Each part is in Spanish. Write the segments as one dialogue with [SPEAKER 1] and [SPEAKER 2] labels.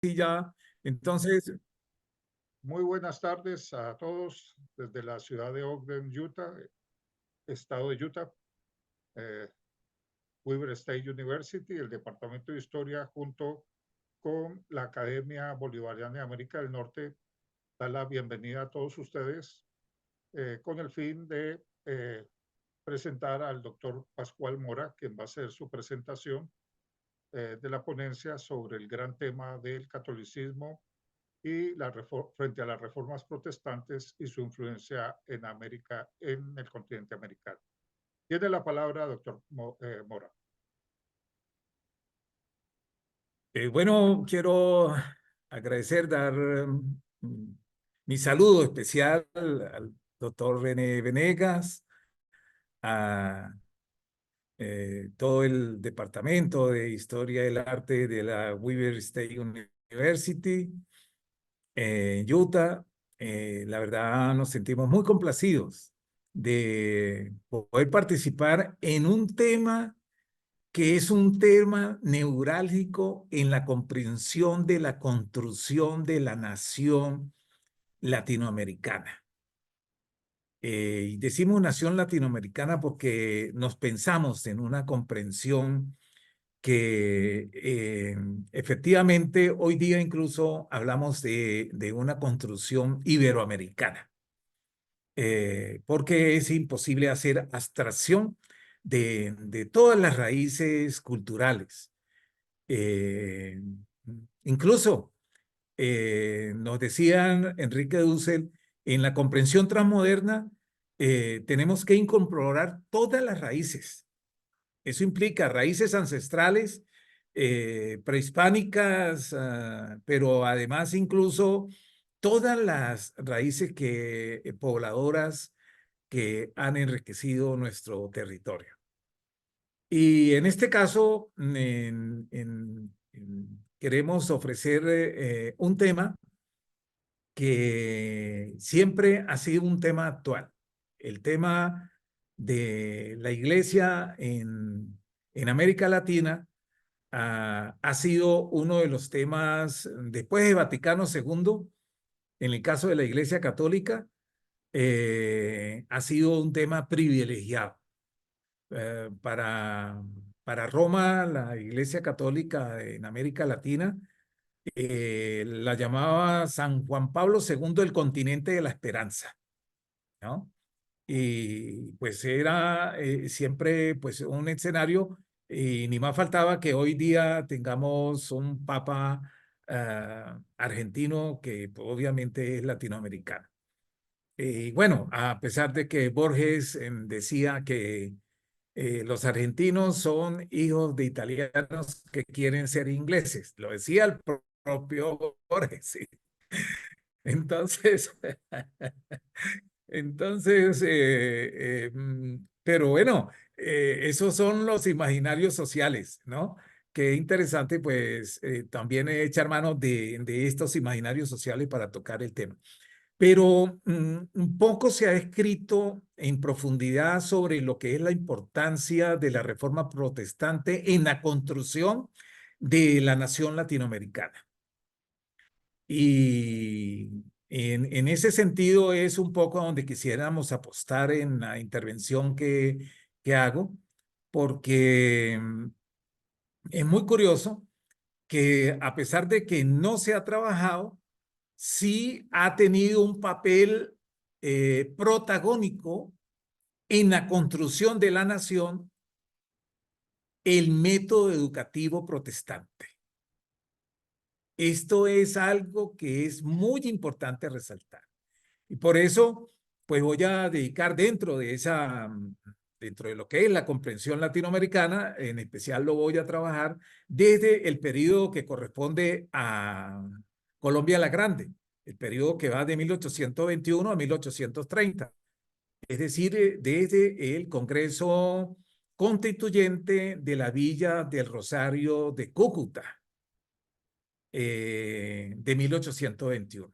[SPEAKER 1] Sí, ya. Entonces,
[SPEAKER 2] Muy buenas tardes a todos desde la ciudad de Ogden, Utah, estado de Utah, eh, Weber State University, el Departamento de Historia, junto con la Academia Bolivariana de América del Norte, da la bienvenida a todos ustedes con el fin de presentar al doctor Pascual Mora, quien va a hacer su presentación de la ponencia sobre el gran tema del catolicismo y frente a las reformas protestantes y su influencia en América, en el continente americano. Tiene la palabra, doctor Mora.
[SPEAKER 1] bueno, quiero agradecer, dar mi saludo especial al doctor René Venegas, a todo el Departamento de Historia del Arte de la Weber State University en Utah. La verdad, nos sentimos muy complacidos de poder participar en un tema que es un tema neurálgico en la comprensión de la construcción de la nación latinoamericana. Y decimos nación latinoamericana porque nos pensamos en una comprensión que efectivamente hoy día incluso hablamos de una construcción iberoamericana, porque es imposible hacer abstracción de todas las raíces culturales. Eh, Incluso nos decían Enrique Dussel, en la comprensión transmoderna tenemos que incorporar todas las raíces. Eso implica raíces ancestrales, prehispánicas, pero además incluso todas las raíces pobladoras que han enriquecido nuestro territorio. Y en este caso, queremos ofrecer un tema que siempre ha sido un tema actual, el tema de la iglesia en América Latina. Ha sido uno de los temas, después de Vaticano II, en el caso de la Iglesia Católica, ha sido un tema privilegiado. Para Roma, la Iglesia Católica en América Latina la llamaba San Juan Pablo II el continente de la esperanza, ¿no? Y pues era siempre pues un escenario, y ni más faltaba que hoy día tengamos un papa argentino que pues, obviamente es latinoamericano. Y bueno, a pesar de que Borges decía que los argentinos son hijos de italianos que quieren ser ingleses, lo decía el propio Borges, ¿sí? Entonces, pero bueno, esos son los imaginarios sociales, ¿no? Qué interesante, pues, también echar mano de estos imaginarios sociales para tocar el tema. Pero un poco se ha escrito en profundidad sobre lo que es la importancia de la reforma protestante en la construcción de la nación latinoamericana. Y en ese sentido es un poco donde quisiéramos apostar en la intervención que hago, porque es muy curioso que a pesar de que no se ha trabajado, sí ha tenido un papel protagónico en la construcción de la nación el método educativo protestante. Esto es algo que es muy importante resaltar. Y por eso, pues voy a dedicar dentro de lo que es la comprensión latinoamericana, en especial lo voy a trabajar desde el periodo que corresponde a Colombia la Grande, el periodo que va de 1821 a 1830. Es decir, desde el Congreso Constituyente de la Villa del Rosario de Cúcuta, de 1821.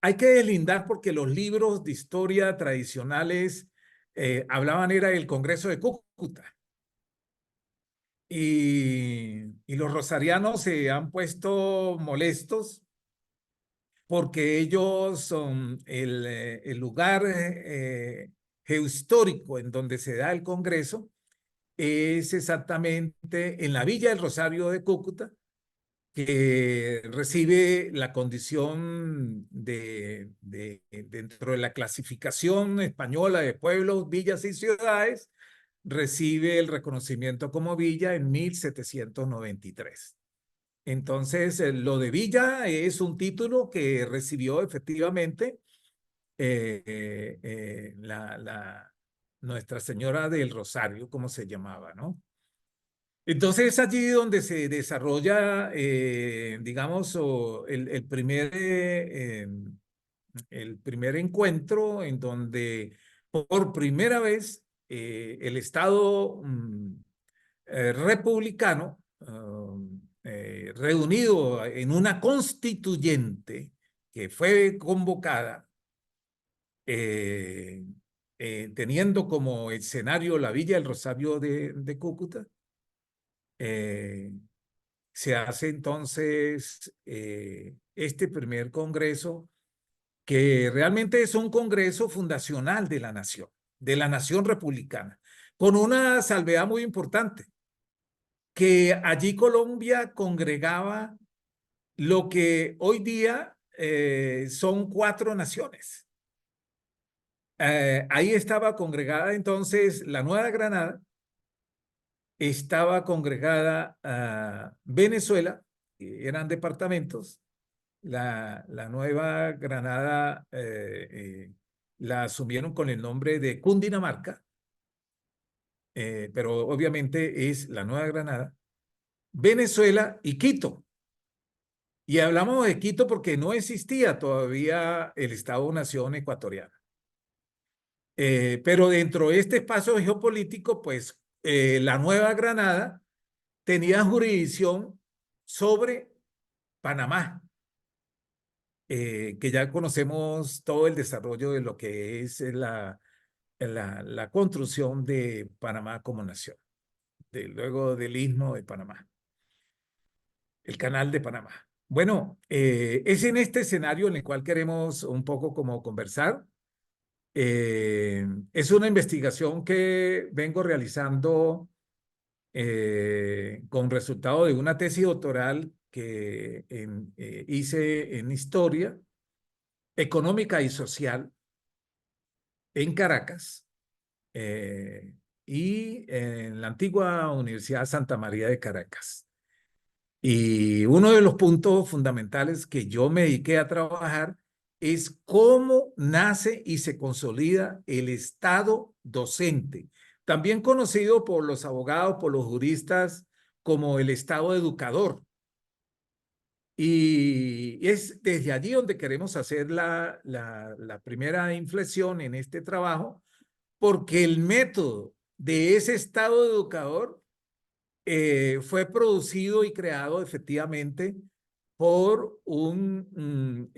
[SPEAKER 1] Hay que deslindar porque los libros de historia tradicionales hablaban era del Congreso de Cúcuta. y los rosarianos se han puesto molestos porque ellos son el lugar geohistórico en donde se da el Congreso, es exactamente en la Villa del Rosario de Cúcuta, que recibe la condición dentro de la clasificación española de pueblos, villas y ciudades, recibe el reconocimiento como villa en 1793. Entonces, lo de villa es un título que recibió efectivamente Nuestra Señora del Rosario, como se llamaba, ¿no? Entonces es allí donde se desarrolla, digamos, el primer encuentro en donde por primera vez el Estado republicano, reunido en una constituyente que fue convocada, eh, teniendo como escenario la Villa del Rosario de Cúcuta, eh, se hace entonces este primer congreso, que realmente es un congreso fundacional de la nación republicana, con una salvedad muy importante, que allí Colombia congregaba lo que hoy día son 4 naciones. Ahí estaba congregada entonces la Nueva Granada, estaba congregada Venezuela, que eran departamentos. La Nueva Granada la asumieron con el nombre de Cundinamarca, pero obviamente es la Nueva Granada, Venezuela y Quito. Y hablamos de Quito porque no existía todavía el Estado-Nación ecuatoriano. Pero dentro de este espacio geopolítico, pues la Nueva Granada tenía jurisdicción sobre Panamá, que ya conocemos todo el desarrollo de lo que es la construcción de Panamá como nación, luego del Istmo de Panamá, el Canal de Panamá. Bueno, es en este escenario en el cual queremos un poco como conversar. Es una investigación que vengo realizando con resultado de una tesis doctoral que hice en Historia Económica y Social en Caracas y en la antigua Universidad Santa María de Caracas. Y uno de los puntos fundamentales que yo me dediqué a trabajar es cómo nace y se consolida el Estado docente, también conocido por los abogados, por los juristas, como el Estado educador. Y es desde allí donde queremos hacer la primera inflexión en este trabajo, porque el método de ese Estado educador fue producido y creado efectivamente por un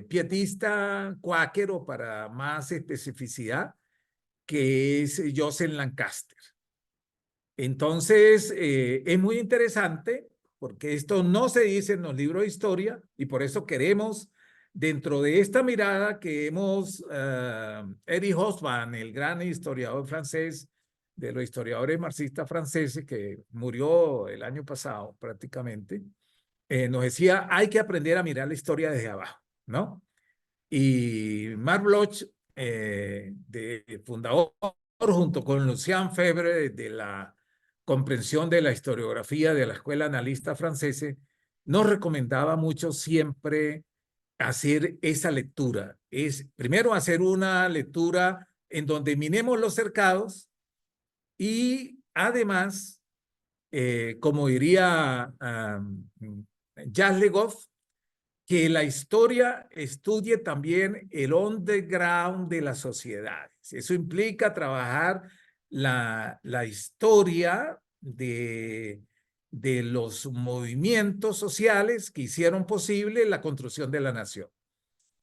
[SPEAKER 1] pietista cuáquero, para más especificidad, que es Joseph Lancaster. Entonces, es muy interesante porque esto no se dice en los libros de historia y por eso queremos, dentro de esta mirada que hemos, Erich Hobsbawm, el gran historiador francés, de los historiadores marxistas franceses, que murió el año pasado prácticamente, nos decía, hay que aprender a mirar la historia desde abajo, ¿no? Y Marc Bloch, fundador junto con Lucien Febvre de la comprensión de la historiografía de la Escuela Analista Francesa, nos recomendaba mucho siempre hacer esa lectura. Es primero hacer una lectura en donde minemos los cercados y además, como diría Jacques Le Goff, que la historia estudie también el underground de las sociedades. Eso implica trabajar la historia de los movimientos sociales que hicieron posible la construcción de la nación.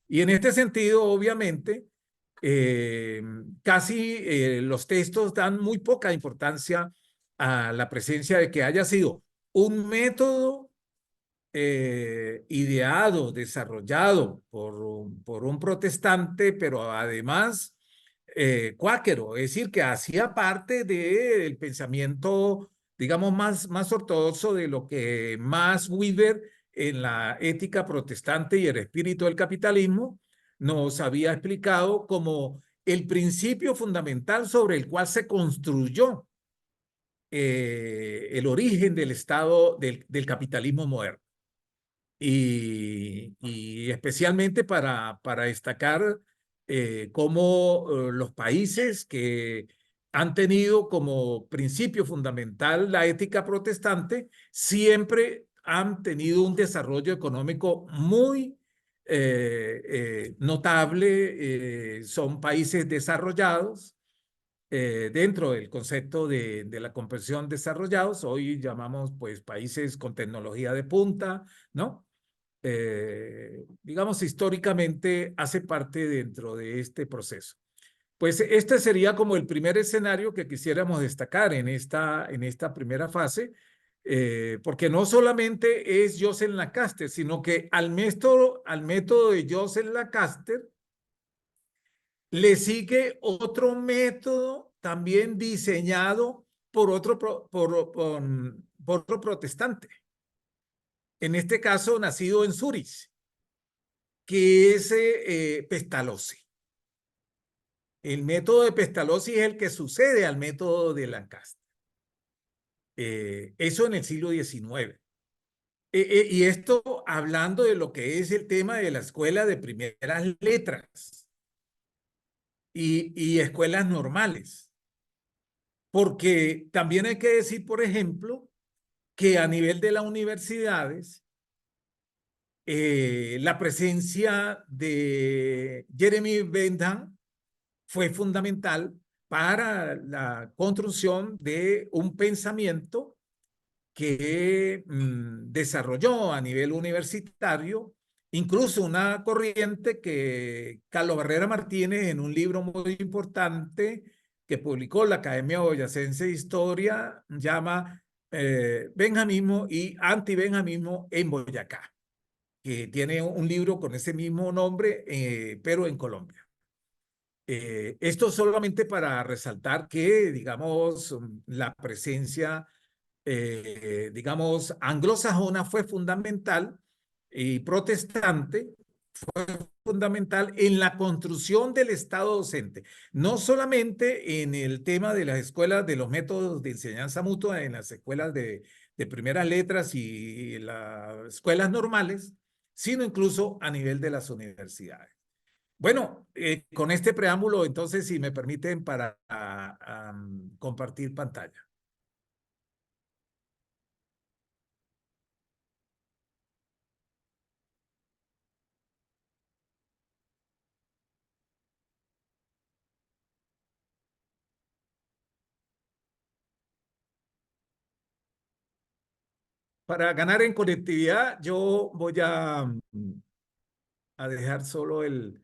[SPEAKER 1] Y en este sentido, obviamente, casi los textos dan muy poca importancia a la presencia de que haya sido un método ideado, desarrollado por un protestante, pero además cuáquero, es decir, que hacía parte del pensamiento, digamos, más ortodoxo de lo que Max Weber en la ética protestante y el espíritu del capitalismo nos había explicado como el principio fundamental sobre el cual se construyó el origen del Estado del capitalismo moderno. Y especialmente para destacar cómo los países que han tenido como principio fundamental la ética protestante siempre han tenido un desarrollo económico muy notable, son países desarrollados dentro del concepto de la comprensión desarrollados. Hoy llamamos pues países con tecnología de punta, ¿no? Digamos, históricamente hace parte dentro de este proceso. Pues este sería como el primer escenario que quisiéramos destacar en esta primera fase, porque no solamente es Joseph Lancaster, sino que al método de Joseph Lancaster le sigue otro método también diseñado por por otro protestante, en este caso nacido en Zúrich, que es Pestalozzi. El método de Pestalozzi es el que sucede al método de Lancaster. Eso en el siglo XIX. Y esto hablando de lo que es el tema de la escuela de primeras letras y escuelas normales. Porque también hay que decir, por ejemplo, que a nivel de las universidades, la presencia de Jeremy Bentham fue fundamental para la construcción de un pensamiento que desarrolló a nivel universitario, incluso una corriente que Carlos Barrera Martínez en un libro muy importante que publicó la Academia Boyacense de Historia llama Benjamismo y Antibenjamismo en Boyacá, que tiene un libro con ese mismo nombre, pero en Colombia. Esto solamente para resaltar que, digamos, la presencia, digamos, anglosajona fue fundamental y protestante fundamental en la construcción del Estado docente, no solamente en el tema de las escuelas, de los métodos de enseñanza mutua en las escuelas de primeras letras y las escuelas normales, sino incluso a nivel de las universidades. Bueno, con este preámbulo, entonces, si me permiten, para compartir pantalla. Para ganar en conectividad, yo voy a dejar solo el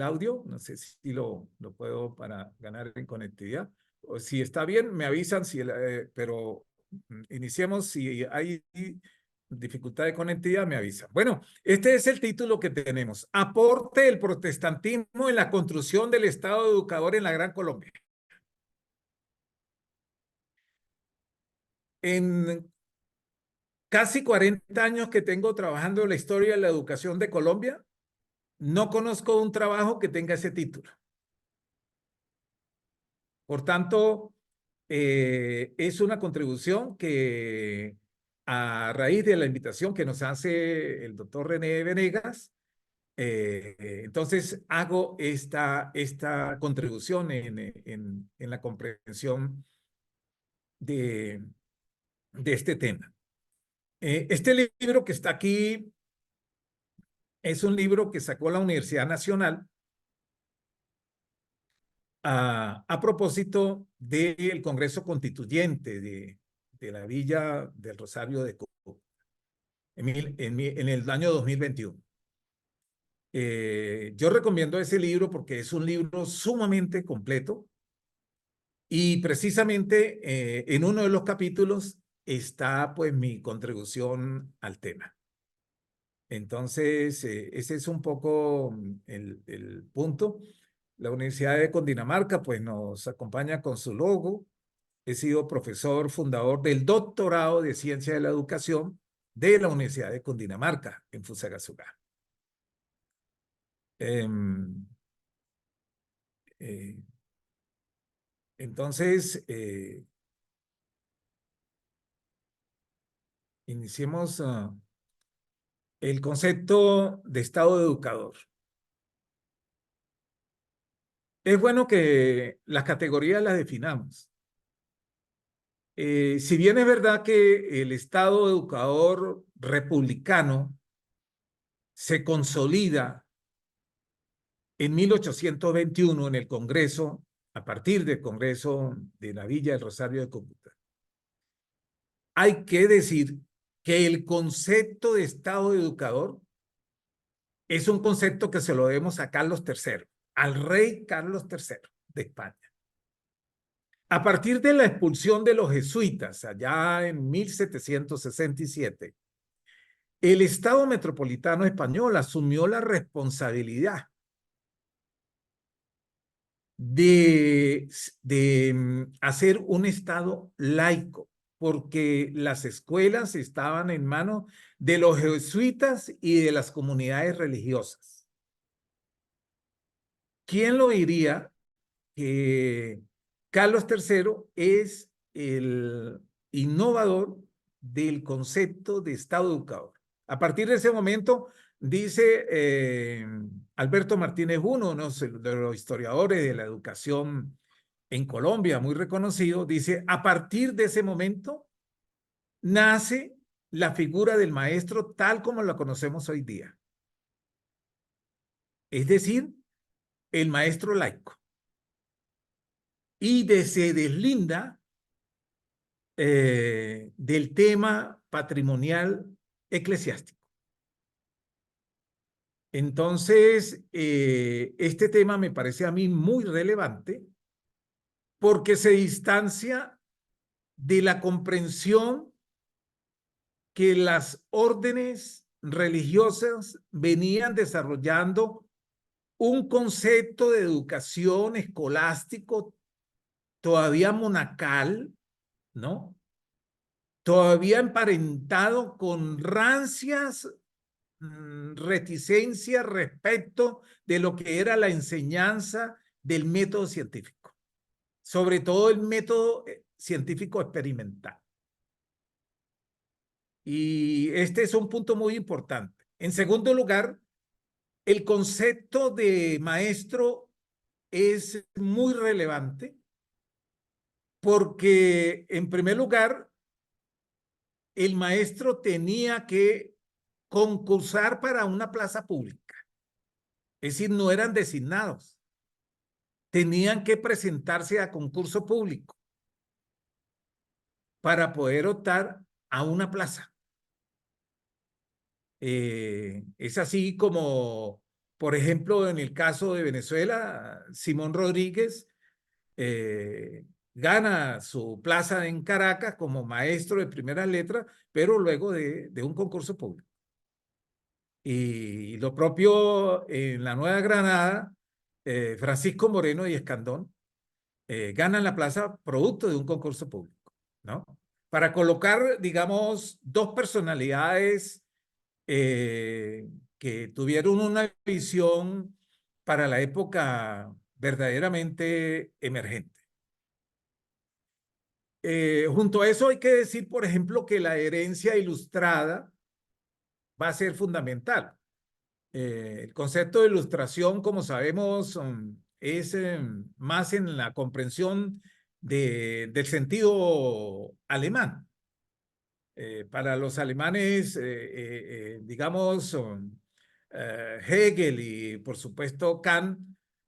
[SPEAKER 1] audio. No sé si lo puedo para ganar en conectividad. O si está bien, me avisan, pero iniciemos. Si hay dificultad de conectividad, me avisan. Bueno, este es el título que tenemos. Aporte del protestantismo en la construcción del Estado educador en la Gran Colombia. En casi 40 años que tengo trabajando en la historia de la educación de Colombia, no conozco un trabajo que tenga ese título. Por tanto, es una contribución que a raíz de la invitación que nos hace el doctor René Venegas, entonces hago esta contribución en la comprensión de, de este tema. Este libro que está aquí es un libro que sacó la Universidad Nacional a propósito del Congreso Constituyente de la Villa del Rosario de Cocó en el año 2021. Yo recomiendo ese libro porque es un libro sumamente completo Y precisamente en uno de los capítulos está pues mi contribución al tema. Entonces, ese es un poco el punto. La Universidad de Cundinamarca pues nos acompaña con su logo. He sido profesor fundador del doctorado de Ciencia de la Educación de la Universidad de Cundinamarca en Fusagasugá. Entonces, iniciemos el concepto de Estado educador. Es bueno que las categorías las definamos. Si bien es verdad que el Estado educador republicano se consolida en 1821 en el Congreso, a partir del Congreso de la Villa del Rosario de Cúcuta, hay que decir que el concepto de Estado educador es un concepto que se lo debemos a Carlos III, al rey Carlos III de España. A partir de la expulsión de los jesuitas allá en 1767, el Estado metropolitano español asumió la responsabilidad de hacer un Estado laico, porque las escuelas estaban en manos de los jesuitas y de las comunidades religiosas. ¿Quién lo diría que Carlos III es el innovador del concepto de Estado educador? A partir de ese momento, dice Alberto Martínez uno de los historiadores de la educación en Colombia, muy reconocido, dice, a partir de ese momento nace la figura del maestro tal como la conocemos hoy día. Es decir, el maestro laico. Y se deslinda del tema patrimonial eclesiástico. Entonces, este tema me parece a mí muy relevante porque se distancia de la comprensión que las órdenes religiosas venían desarrollando un concepto de educación escolástico todavía monacal, ¿no? Todavía emparentado con rancias reticencias respecto de lo que era la enseñanza del método científico, sobre todo el método científico experimental. Y este es un punto muy importante. En segundo lugar, el concepto de maestro es muy relevante porque, en primer lugar, el maestro tenía que concursar para una plaza pública. Es decir, no eran designados. Tenían que presentarse a concurso público para poder optar a una plaza. Es así como, por ejemplo, en el caso de Venezuela, Simón Rodríguez gana su plaza en Caracas como maestro de primera letra, pero luego de un concurso público. Y lo propio en la Nueva Granada, Francisco Moreno y Escandón ganan la plaza producto de un concurso público, ¿no? Para colocar, digamos, dos personalidades que tuvieron una visión para la época verdaderamente emergente. Junto a eso hay que decir, por ejemplo, que la herencia ilustrada va a ser fundamental. El concepto de ilustración, como sabemos, es más en la comprensión del sentido alemán. Para los alemanes, digamos, Hegel y por supuesto Kant,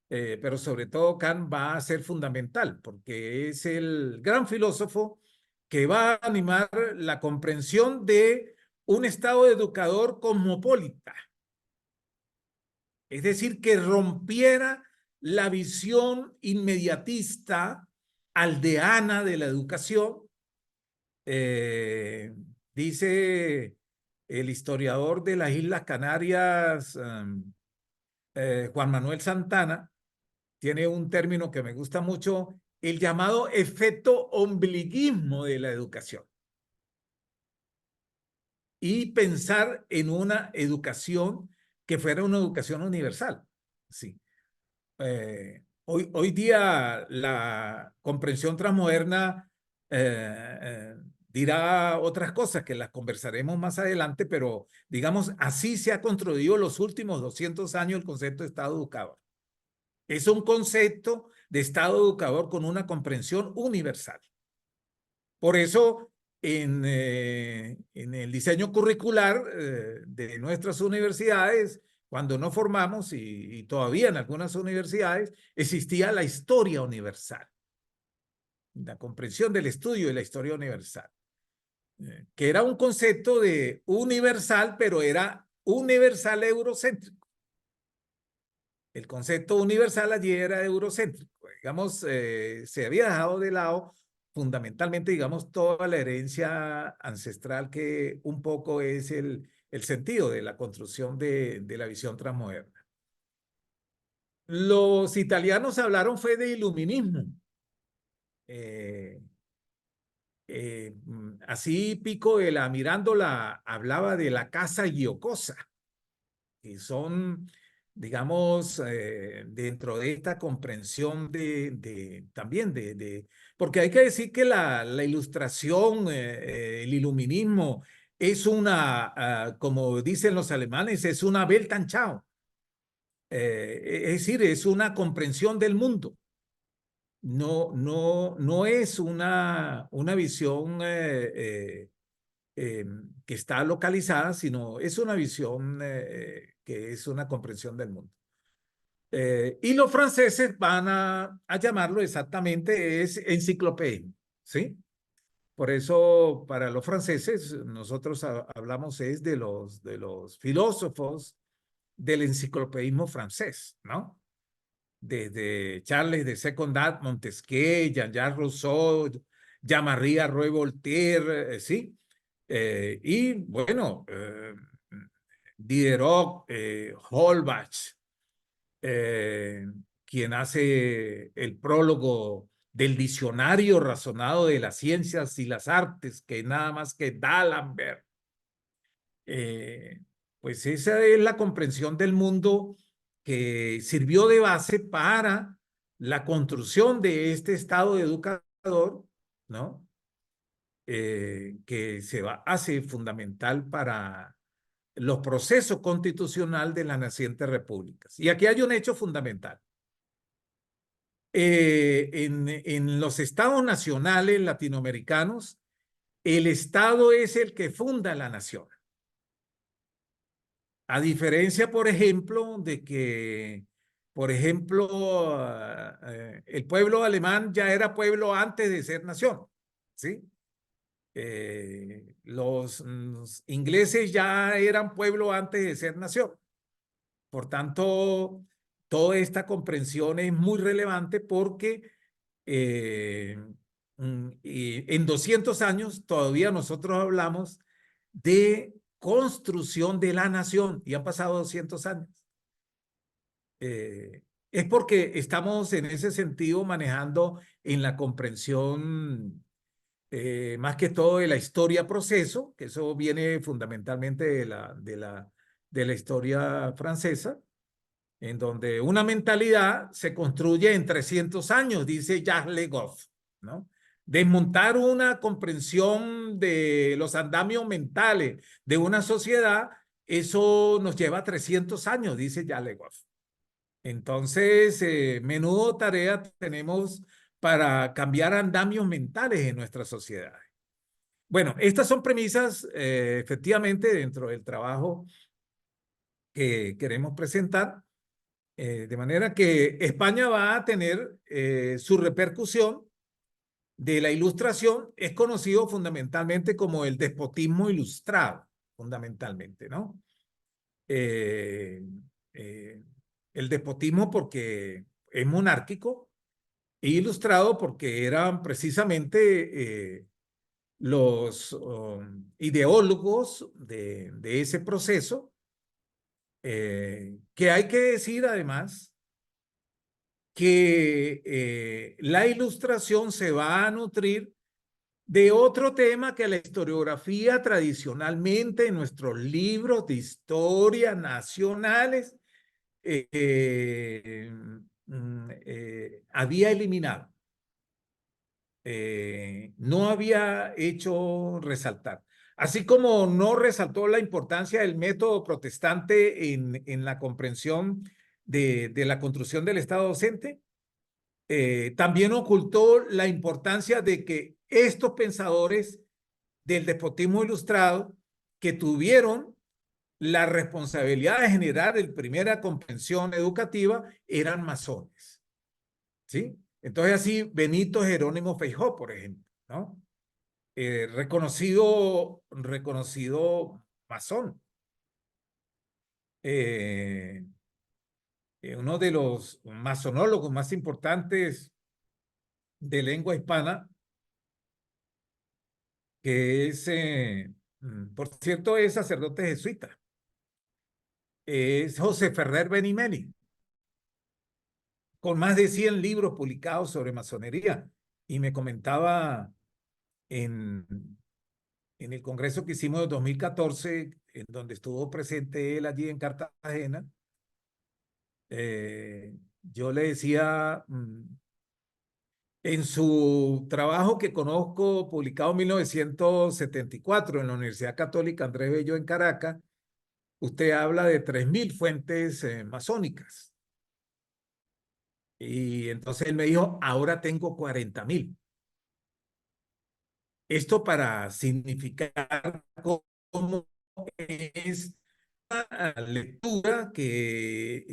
[SPEAKER 1] pero sobre todo Kant va a ser fundamental porque es el gran filósofo que va a animar la comprensión de un Estado educador cosmopolita. Es decir, que rompiera la visión inmediatista aldeana de la educación. Dice el historiador de las Islas Canarias, Juan Manuel Santana, tiene un término que me gusta mucho, el llamado efecto ombliguismo de la educación. Y pensar en una educación que fuera una educación universal. Sí. Hoy día la comprensión transmoderna dirá otras cosas que las conversaremos más adelante, pero digamos, así se ha construido los últimos 200 años el concepto de Estado educador. Es un concepto de Estado educador con una comprensión universal. Por eso, en el diseño curricular de nuestras universidades, cuando nos formamos, y todavía en algunas universidades, existía la historia universal, la comprensión del estudio de la historia universal, que era un concepto de universal, pero era universal eurocéntrico. El concepto universal allí era eurocéntrico. Digamos, se había dejado de lado fundamentalmente, digamos, toda la herencia ancestral que un poco es el sentido de la construcción de la visión transmoderna. Los italianos hablaron fue de iluminismo. Así Pico de la Mirandola hablaba de la casa giocosa, que son, digamos, dentro de esta comprensión también porque hay que decir que la ilustración, el iluminismo, es una, como dicen los alemanes, es una Weltanschauung. Es decir, es una comprensión del mundo. No es una visión que está localizada, sino es una visión que es una comprensión del mundo. Y los franceses van a llamarlo exactamente es enciclopedia, ¿sí? Por eso, para los franceses, nosotros hablamos es de los filósofos del enciclopedismo francés, ¿no? Desde Charles de Secondat, Montesquieu, Jean-Jacques Rousseau, Jean-Marie Arouet Voltaire, ¿sí? Y bueno, Diderot, Holbach, eh, quien hace el prólogo del diccionario razonado de las ciencias y las artes, que nada más que D'Alembert. Pues esa es la comprensión del mundo que sirvió de base para la construcción de este Estado educador, ¿no? Que hace fundamental para los procesos constitucionales de las nacientes repúblicas. Y aquí hay un hecho fundamental. En los estados nacionales latinoamericanos, el Estado es el que funda la nación. A diferencia, por ejemplo, de que, por ejemplo, el pueblo alemán ya era pueblo antes de ser nación, ¿sí? Los ingleses ya eran pueblo antes de ser nación. Por tanto, toda esta comprensión es muy relevante porque en 200 años todavía nosotros hablamos de construcción de la nación y han pasado 200 años. Es porque estamos en ese sentido manejando en la comprensión más que todo de la historia proceso, que eso viene fundamentalmente de la historia francesa, en donde una mentalidad se construye en 300 años, dice Jacques Le Goff, ¿no? Desmontar una comprensión de los andamios mentales de una sociedad, eso nos lleva 300 años, dice Jacques Le Goff. Entonces, menudo tarea tenemos para cambiar andamios mentales en nuestras sociedades. Bueno, estas son premisas efectivamente dentro del trabajo que queremos presentar, de manera que España va a tener su repercusión de la ilustración, es conocido fundamentalmente como el despotismo ilustrado, fundamentalmente, ¿no? Eh, eh, el despotismo porque es monárquico ilustrado porque eran precisamente los ideólogos de ese proceso, que hay que decir además que la ilustración se va a nutrir de otro tema que la historiografía tradicionalmente en nuestros libros de historia nacionales había eliminado, no había hecho resaltar. Así como no resaltó la importancia del método protestante en la comprensión de la construcción del Estado docente, también ocultó la importancia de que estos pensadores del despotismo ilustrado, que tuvieron la responsabilidad de generar la primera comprensión educativa, eran masones, ¿sí? Entonces así Benito Jerónimo Feijó, por ejemplo, ¿no? Reconocido masón. Uno de los masonólogos más importantes de lengua hispana, que es, por cierto, es sacerdote jesuita, es José Ferrer Benimeli, con más de 100 libros publicados sobre masonería. Y me comentaba en, en el congreso que hicimos en 2014, en donde estuvo presente él allí en Cartagena, yo le decía, en su trabajo que conozco, publicado en 1974 en la Universidad Católica Andrés Bello en Caracas, usted habla de 3.000 fuentes masónicas. Y entonces él me dijo, ahora tengo 40.000. Esto para significar cómo es una lectura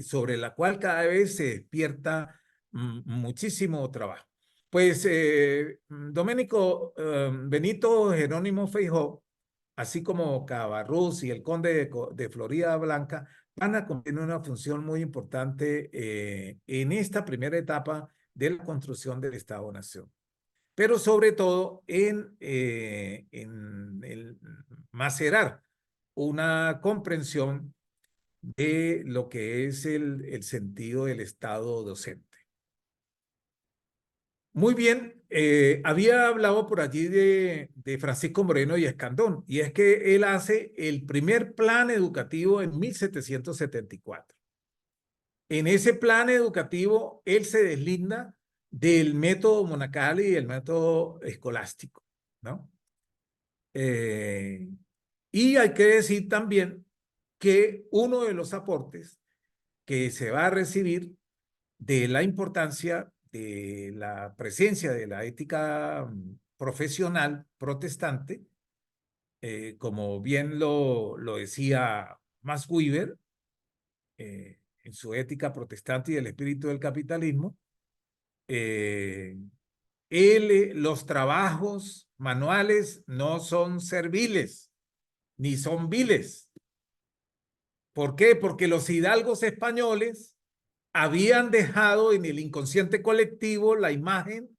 [SPEAKER 1] sobre la cual cada vez se despierta muchísimo trabajo. Pues Doménico Benito Jerónimo Feijó, así como Cabarrús y el conde de Florida Blanca, van a cumplir una función muy importante en esta primera etapa de la construcción del Estado-Nación, pero sobre todo en el macerar una comprensión de lo que es el sentido del Estado docente. Muy bien, había hablado por allí de Francisco Moreno y Escandón, y es que él hace el primer plan educativo en 1774. En ese plan educativo, él se deslinda del método monacal y del método escolástico, ¿no? Y hay que decir también que uno de los aportes que se va a recibir de la importancia de la presencia de la ética profesional protestante, como bien lo decía Max Weber, en su Ética Protestante y el Espíritu del Capitalismo, los trabajos manuales no son serviles, ni son viles. ¿Por qué? Porque los hidalgos españoles habían dejado en el inconsciente colectivo la imagen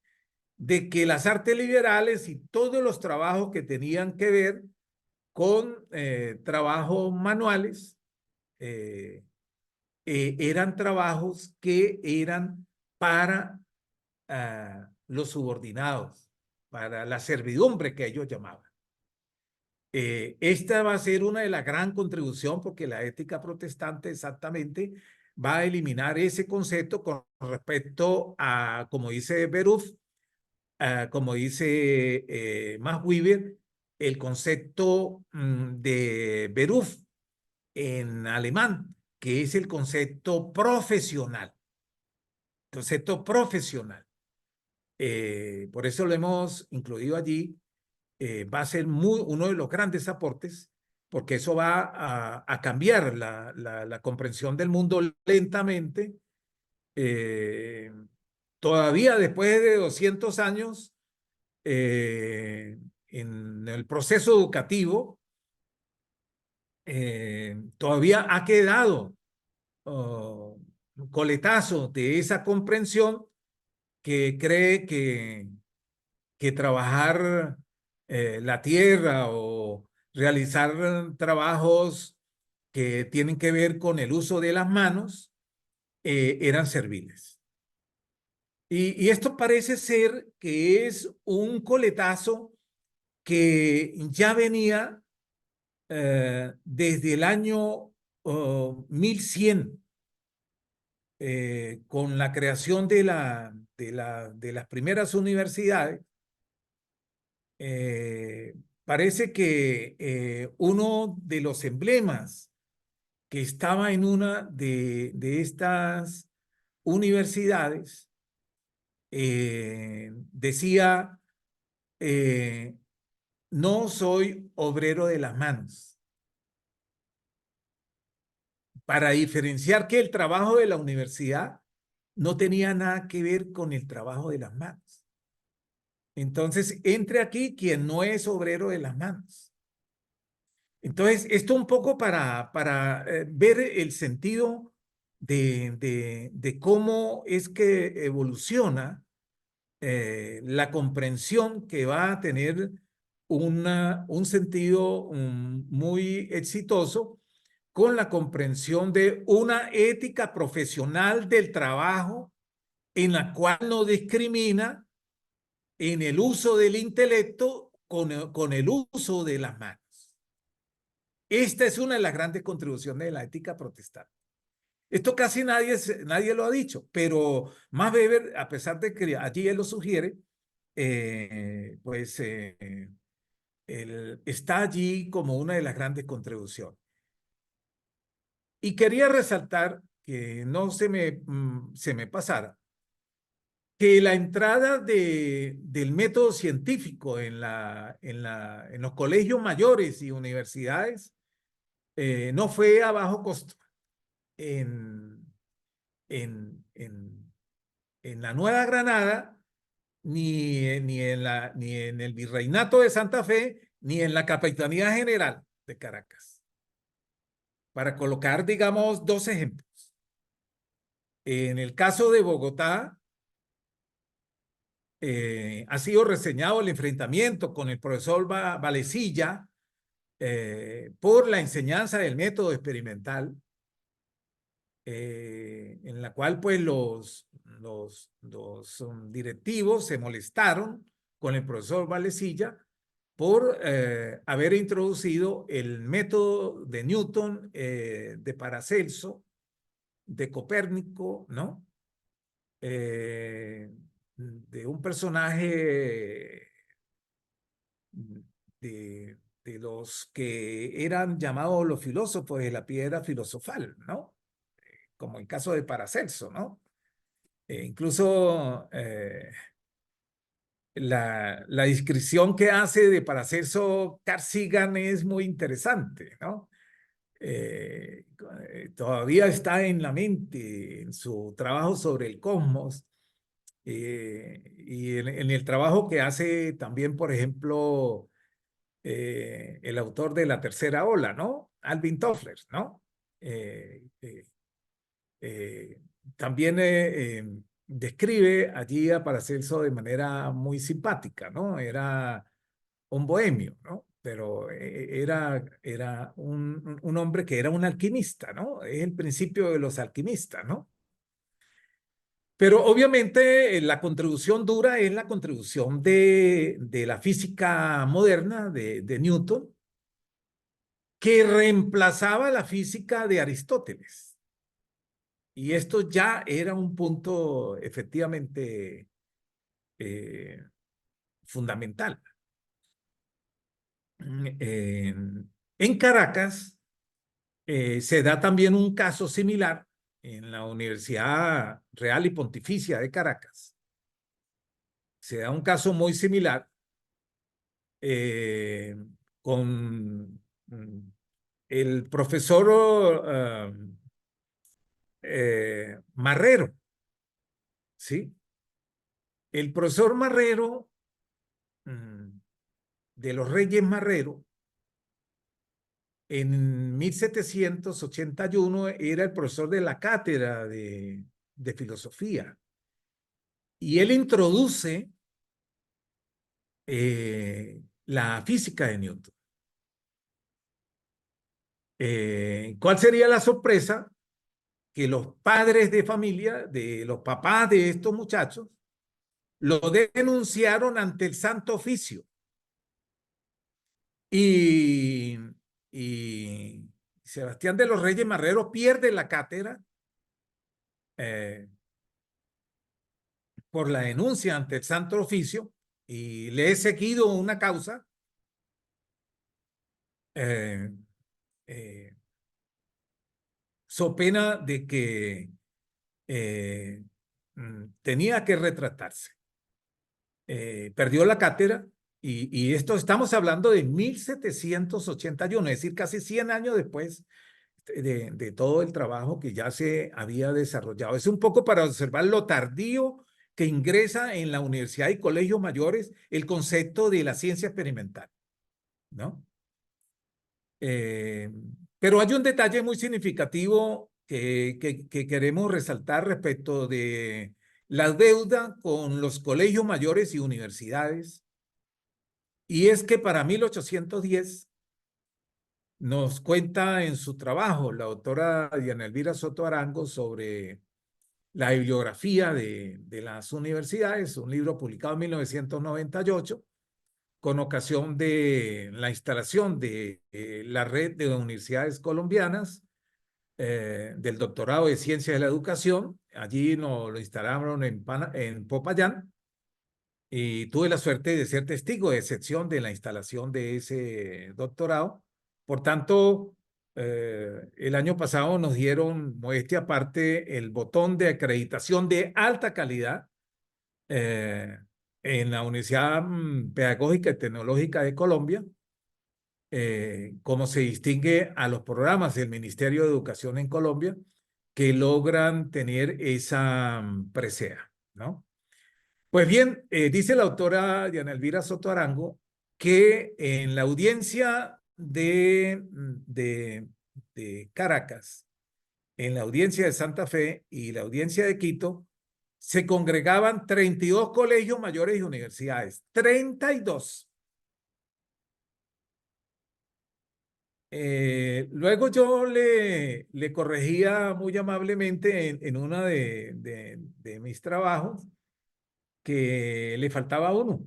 [SPEAKER 1] de que las artes liberales y todos los trabajos que tenían que ver con trabajos manuales eran trabajos que eran para los subordinados, para la servidumbre que ellos llamaban. Esta va a ser una de las gran contribuciones porque la ética protestante exactamente va a eliminar ese concepto con respecto a, como dice Beruf, como dice Max Weber, el concepto de Beruf en alemán, que es el concepto profesional. Concepto profesional. Por eso lo hemos incluido allí. Va a ser uno de los grandes aportes, porque eso va a cambiar la comprensión del mundo lentamente. Todavía después de 200 años, en el proceso educativo, todavía ha quedado un coletazo de esa comprensión que cree que trabajar la tierra o realizar trabajos que tienen que ver con el uso de las manos eran serviles. Y esto parece ser que es un coletazo que ya venía desde el año 1100 con la creación de las primeras universidades. Parece que uno de los emblemas que estaba en una de estas universidades decía, no soy obrero de las manos, para diferenciar que el trabajo de la universidad no tenía nada que ver con el trabajo de las manos. Entonces, entre aquí quien no es obrero de las manos. Entonces, esto un poco para ver el sentido de cómo es que evoluciona la comprensión que va a tener un sentido muy exitoso con la comprensión de una ética profesional del trabajo en la cual no discrimina en el uso del intelecto con el uso de las manos. Esta es una de las grandes contribuciones de la ética protestante. Esto casi nadie lo ha dicho, pero Max Weber, a pesar de que allí él lo sugiere, pues él está allí como una de las grandes contribuciones. Y quería resaltar que no se me pasara que la entrada del método científico en los colegios mayores y universidades no fue a bajo costo. En, en la Nueva Granada, ni en el Virreinato de Santa Fe, ni en la Capitanía General de Caracas. Para colocar, digamos, dos ejemplos. En el caso de Bogotá, ha sido reseñado el enfrentamiento con el profesor Valecilla por la enseñanza del método experimental, en la cual pues los directivos se molestaron con el profesor Valecilla por haber introducido el método de Newton, de Paracelso, de Copérnico, ¿no? De un personaje de los que eran llamados los filósofos de la piedra filosofal, ¿no? Como el caso de Paracelso, ¿no? Incluso la descripción que hace de Paracelso Carl Sagan es muy interesante, ¿no? Eh, Todavía está en la mente en su trabajo sobre el cosmos y en el trabajo que hace también, por ejemplo, el autor de La Tercera Ola, ¿no? Alvin Toffler, ¿no? Eh, eh, eh, También describe allí a Paracelso de manera muy simpática, ¿no? Era un bohemio, ¿no? Pero era un hombre que era un alquimista, ¿no? Es el principio de los alquimistas, ¿no? Pero obviamente la contribución dura es la contribución de la física moderna de Newton, que reemplazaba la física de Aristóteles. Y esto ya era un punto efectivamente eh, fundamental. En Caracas se da también un caso similar en la Universidad Real y Pontificia de Caracas. Se da un caso muy similar eh, con el profesor Marrero, ¿sí? El profesor Marrero, de los Reyes Marrero, en 1781 era el profesor de la cátedra de filosofía y él introduce la física de Newton. ¿Cuál sería la sorpresa? Que los padres de familia, de los papás de estos muchachos, lo denunciaron ante el Santo Oficio. Y Sebastián de los Reyes Marrero pierde la cátedra por la denuncia ante el Santo Oficio y le he seguido una causa so pena de que tenía que retratarse. Perdió la cátedra y esto estamos hablando de 1781, es decir, casi 100 años después de todo el trabajo que ya se había desarrollado. Es un poco para observar lo tardío que ingresa en la universidad y colegios mayores el concepto de la ciencia experimental, ¿no? Pero hay un detalle muy significativo que queremos resaltar respecto de la deuda con los colegios mayores y universidades, y es que para 1810 nos cuenta en su trabajo la doctora Diana Elvira Soto Arango sobre la bibliografía de las universidades, un libro publicado en 1998, con ocasión de la instalación de la red de universidades colombianas, del doctorado de Ciencias de la Educación. Allí nos lo instalaron en Popayán y tuve la suerte de ser testigo de excepción de la instalación de ese doctorado. Por tanto, el año pasado nos dieron, modestia aparte, el botón de acreditación de alta calidad en la Universidad Pedagógica y Tecnológica de Colombia, como se distingue a los programas del Ministerio de Educación en Colombia que logran tener esa presea, ¿no? Pues bien, dice la autora Diana Elvira Soto Arango que en la audiencia de Caracas, en la audiencia de Santa Fe y la audiencia de Quito, se congregaban 32 colegios mayores y universidades. 32. Luego yo le corregía muy amablemente en uno de mis trabajos que le faltaba uno,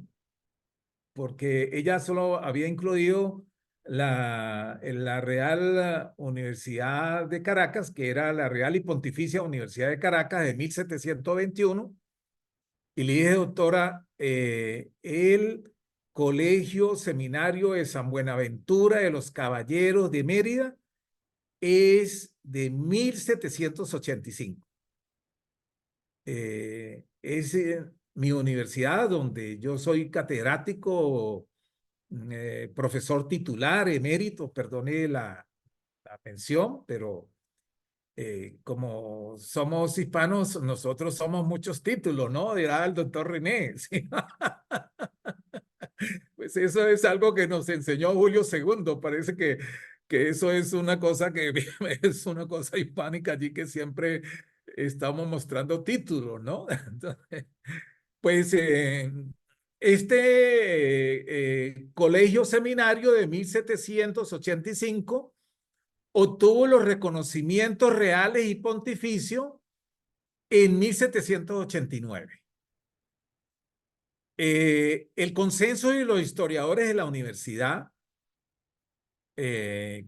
[SPEAKER 1] porque ella solo había incluido la Real Universidad de Caracas, que era la Real y Pontificia Universidad de Caracas de 1721, y le dije, doctora, el Colegio Seminario de San Buenaventura de los Caballeros de Mérida es de 1785. Es mi universidad donde yo soy catedrático, profesor titular, emérito, perdone la mención, pero como somos hispanos, nosotros somos muchos títulos, ¿no? Dirá el doctor René. ¿Sí? Pues eso es algo que nos enseñó Julio II. Parece que eso es una cosa que es una cosa hispánica allí que siempre estamos mostrando títulos, ¿no? Entonces, pues colegio seminario de 1785 obtuvo los reconocimientos reales y pontificios en 1789. El consenso de los historiadores de la universidad,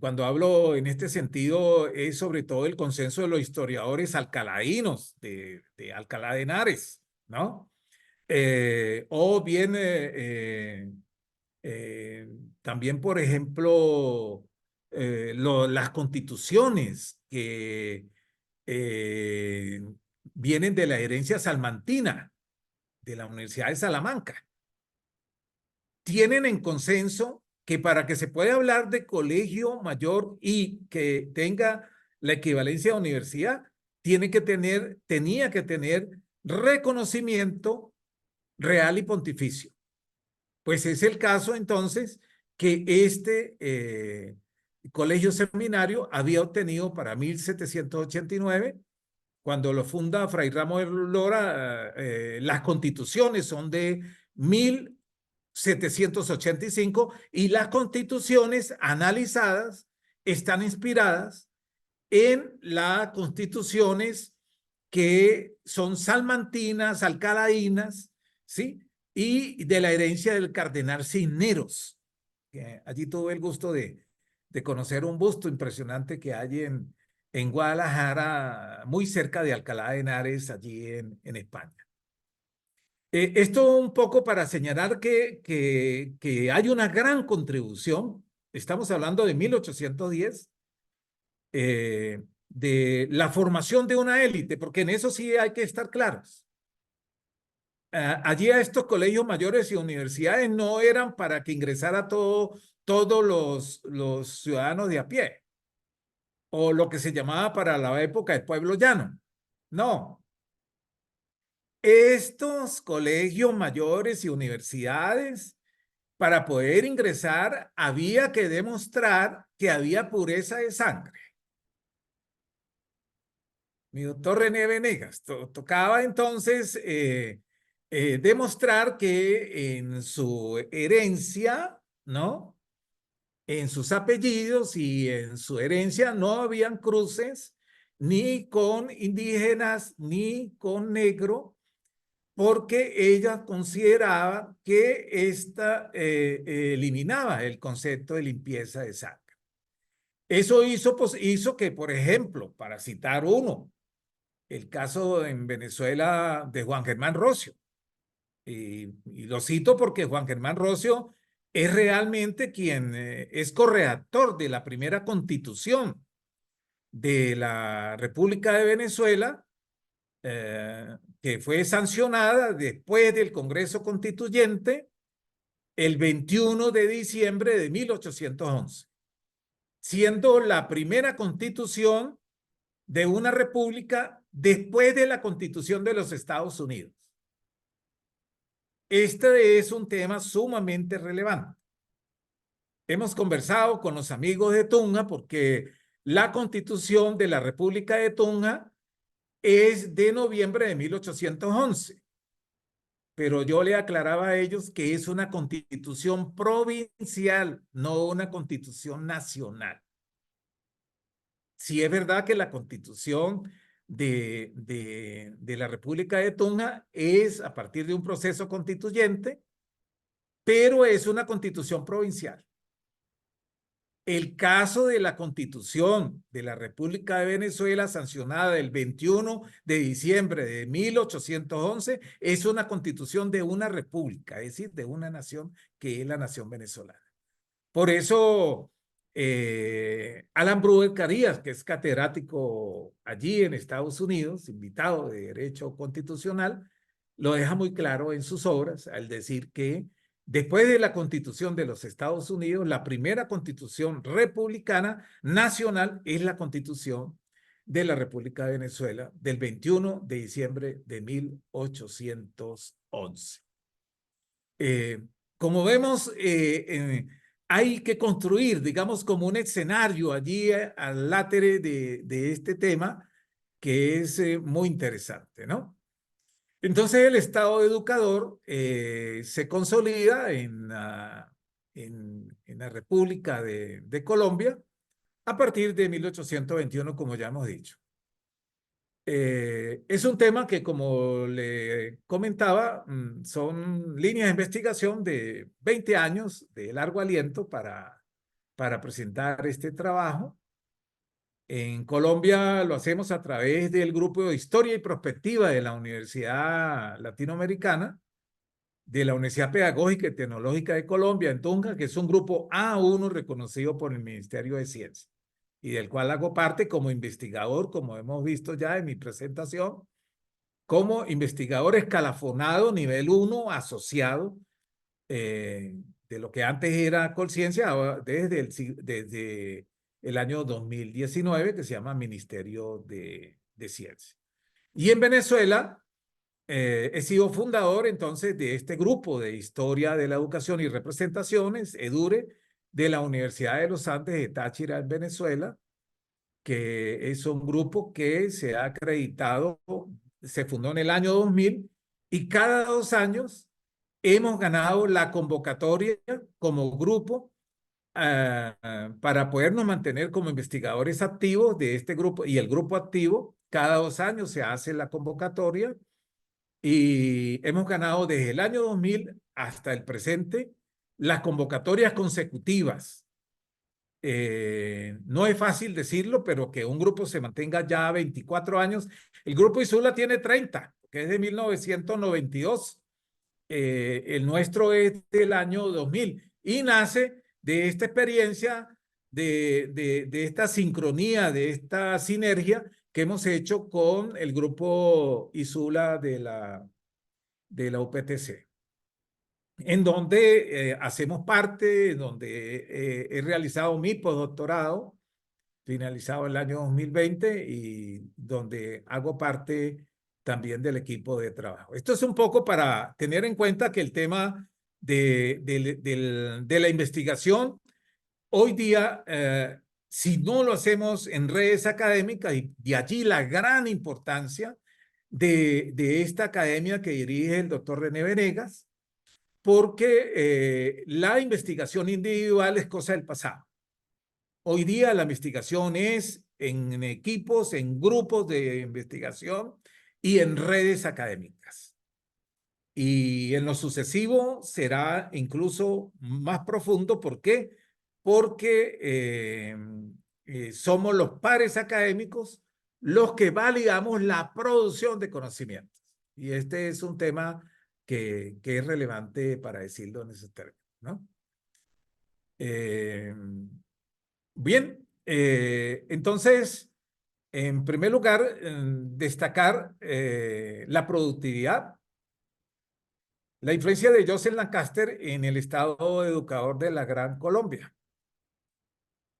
[SPEAKER 1] cuando hablo en este sentido, es sobre todo el consenso de los historiadores alcaladinos de Alcalá de Henares, ¿no? O bien también, por ejemplo, las constituciones que eh, vienen de la herencia salmantina de la Universidad de Salamanca, tienen en consenso que para que se pueda hablar de colegio mayor y que tenga la equivalencia de universidad, tenía que tener reconocimiento real y pontificio. Pues es el caso entonces que este colegio seminario había obtenido para 1789 cuando lo funda Fray Ramón de Lora, las constituciones son de 1785 y las constituciones analizadas están inspiradas en las constituciones que son salmantinas, alcalainas, ¿sí? Y de la herencia del cardenal Cisneros. Allí tuve el gusto de conocer un busto impresionante que hay en Guadalajara, muy cerca de Alcalá de Henares, allí en España. Esto un poco para señalar que hay una gran contribución, estamos hablando de 1810, de la formación de una élite, porque en eso sí hay que estar claros. Allí a estos colegios mayores y universidades no eran para que ingresara todos los ciudadanos de a pie, o lo que se llamaba para la época el pueblo llano. No. Estos colegios mayores y universidades, para poder ingresar, había que demostrar que había pureza de sangre. Mi doctor René Venegas tocaba entonces demostrar que en su herencia, ¿no? En sus apellidos y en su herencia no habían cruces ni con indígenas ni con negro, porque ella consideraba que esta eliminaba el concepto de limpieza de sangre. Eso hizo que, por ejemplo, para citar uno, el caso en Venezuela de Juan Germán Rocio. Y lo cito porque Juan Germán Rocio es realmente quien es corredactor de la primera constitución de la República de Venezuela, que fue sancionada después del Congreso Constituyente el 21 de diciembre de 1811, siendo la primera constitución de una república después de la Constitución de los Estados Unidos. Este es un tema sumamente relevante. Hemos conversado con los amigos de Tunja porque la Constitución de la República de Tunja es de noviembre de 1811. Pero yo le aclaraba a ellos que es una constitución provincial, no una constitución nacional. Sí es verdad que la constitución de la República de Tunja es a partir de un proceso constituyente, pero es una constitución provincial. El caso de la constitución de la República de Venezuela, sancionada el 21 de diciembre de 1811, es una constitución de una república, es decir, de una nación que es la nación venezolana. Por eso, Alan Brewer Carías, que es catedrático allí en Estados Unidos, invitado de Derecho Constitucional, lo deja muy claro en sus obras al decir que después de la Constitución de los Estados Unidos, la primera constitución republicana nacional es la Constitución de la República de Venezuela del 21 de diciembre de 1811. Como vemos, hay que construir, digamos, como un escenario allí al látere de este tema que es muy interesante, ¿no? Entonces el Estado educador se consolida en la República de Colombia a partir de 1821, como ya hemos dicho. Es un tema que, como le comentaba, son líneas de investigación de 20 años de largo aliento para presentar este trabajo. En Colombia lo hacemos a través del Grupo de Historia y Prospectiva de la Universidad Latinoamericana, de la Universidad Pedagógica y Tecnológica de Colombia, en Tunja, que es un grupo A1 reconocido por el Ministerio de Ciencia, y del cual hago parte como investigador, como hemos visto ya en mi presentación, como investigador escalafonado nivel 1 asociado, de lo que antes era Colciencia, desde el año 2019, que se llama Ministerio de Ciencia. Y en Venezuela he sido fundador entonces de este grupo de Historia de la Educación y Representaciones, EDURE, de la Universidad de los Andes de Táchira en Venezuela, que es un grupo que se ha acreditado, se fundó en el año 2000 y cada 2 años hemos ganado la convocatoria como grupo para podernos mantener como investigadores activos de este grupo. Y el grupo activo, cada 2 años se hace la convocatoria y hemos ganado desde el año 2000 hasta el presente las convocatorias consecutivas. No es fácil decirlo, pero que un grupo se mantenga ya 24 años. El grupo Isula tiene 30, que es de 1992. El nuestro es del año 2000 y nace de esta experiencia, de esta sincronía, de esta sinergia que hemos hecho con el grupo Isula de la UPTC, en donde hacemos parte, en donde he realizado mi postdoctorado, finalizado el año 2020, y donde hago parte también del equipo de trabajo. Esto es un poco para tener en cuenta que el tema de la investigación hoy día, si no lo hacemos en redes académicas, y de allí la gran importancia de esta academia que dirige el doctor René Venegas, porque la investigación individual es cosa del pasado. Hoy día la investigación es en equipos, en grupos de investigación y en redes académicas. Y en lo sucesivo será incluso más profundo. ¿Por qué? Porque somos los pares académicos los que validamos la producción de conocimientos. Y este es un tema que es relevante para decirlo en ese término, ¿no? Bien, entonces, en primer lugar, destacar la productividad, la influencia de Joseph Lancaster en el estado educador de la Gran Colombia.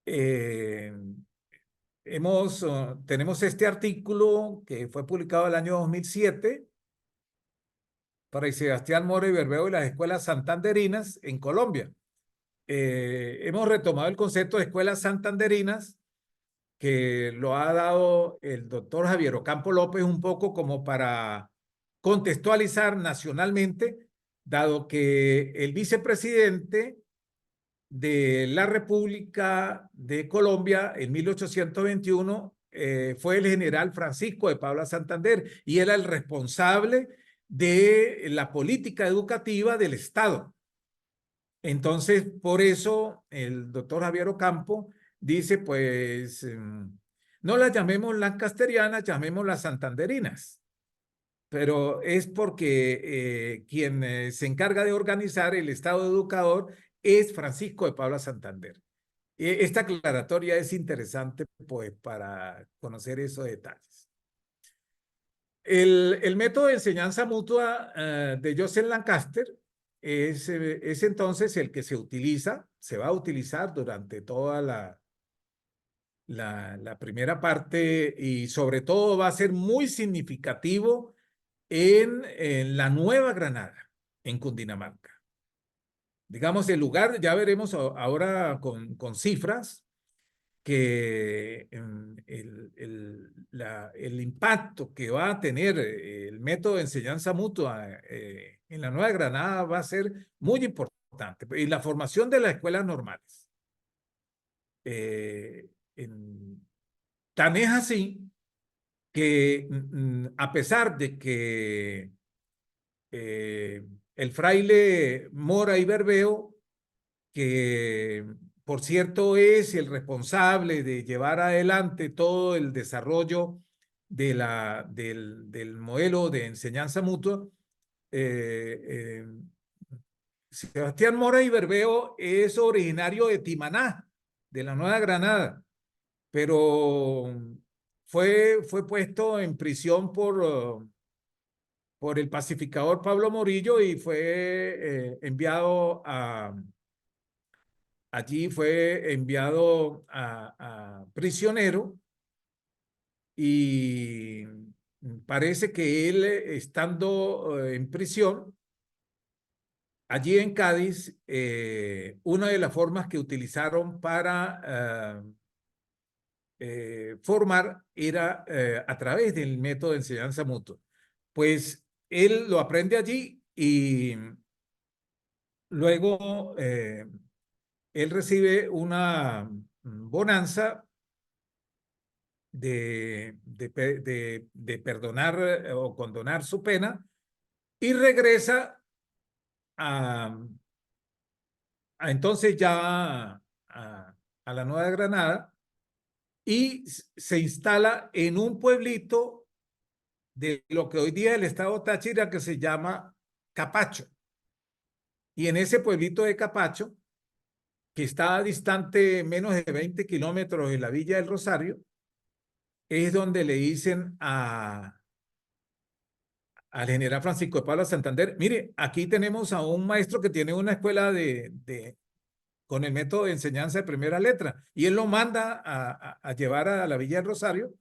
[SPEAKER 1] Eh, tenemos este artículo que fue publicado el año 2007 para Sebastián Mora y Berbeo y las escuelas santanderinas en Colombia. Hemos retomado el concepto de escuelas santanderinas que lo ha dado el doctor Javier Ocampo López un poco como para contextualizar nacionalmente, dado que el vicepresidente de la República de Colombia en 1821 fue el general Francisco de Paula Santander y era el responsable de la política educativa del Estado. Entonces, por eso el doctor Javier Ocampo dice, pues, no las llamemos lancasterianas, llamémoslas santanderinas. Pero es porque quien se encarga de organizar el Estado educador es Francisco de Paula Santander. Esta aclaratoria es interesante, pues, para conocer esos detalles. El método de enseñanza mutua de Joseph Lancaster es entonces el que se va a utilizar durante toda la primera parte, y sobre todo va a ser muy significativo en la Nueva Granada, en Cundinamarca. Digamos, el lugar, ya veremos ahora con cifras, que el impacto que va a tener el método de enseñanza mutua en la Nueva Granada va a ser muy importante. Y la formación de las escuelas normales. Tan es así que a pesar de que el fraile Mora y Berbeo, que por cierto es el responsable de llevar adelante todo el desarrollo del modelo de enseñanza mutua, eh, Sebastián Mora y Berbeo es originario de Timaná, de la Nueva Granada, pero fue puesto en prisión por el pacificador Pablo Morillo y fue enviado allí fue enviado a prisionero, y parece que él, estando en prisión, allí en Cádiz, una de las formas que utilizaron para formar era a través del método de enseñanza mutua. Pues él lo aprende allí y luego él recibe una bonanza de perdonar o condonar su pena y regresa a, entonces ya a la Nueva Granada y se instala en un pueblito de lo que hoy día es el estado Táchira que se llama Capacho. Y en ese pueblito de Capacho, que está distante menos de 20 kilómetros de la Villa del Rosario, es donde le dicen al general Francisco de Paula Santander, mire, aquí tenemos a un maestro que tiene una escuela con el método de enseñanza de primera letra, y él lo manda a llevar a la Villa del Rosario,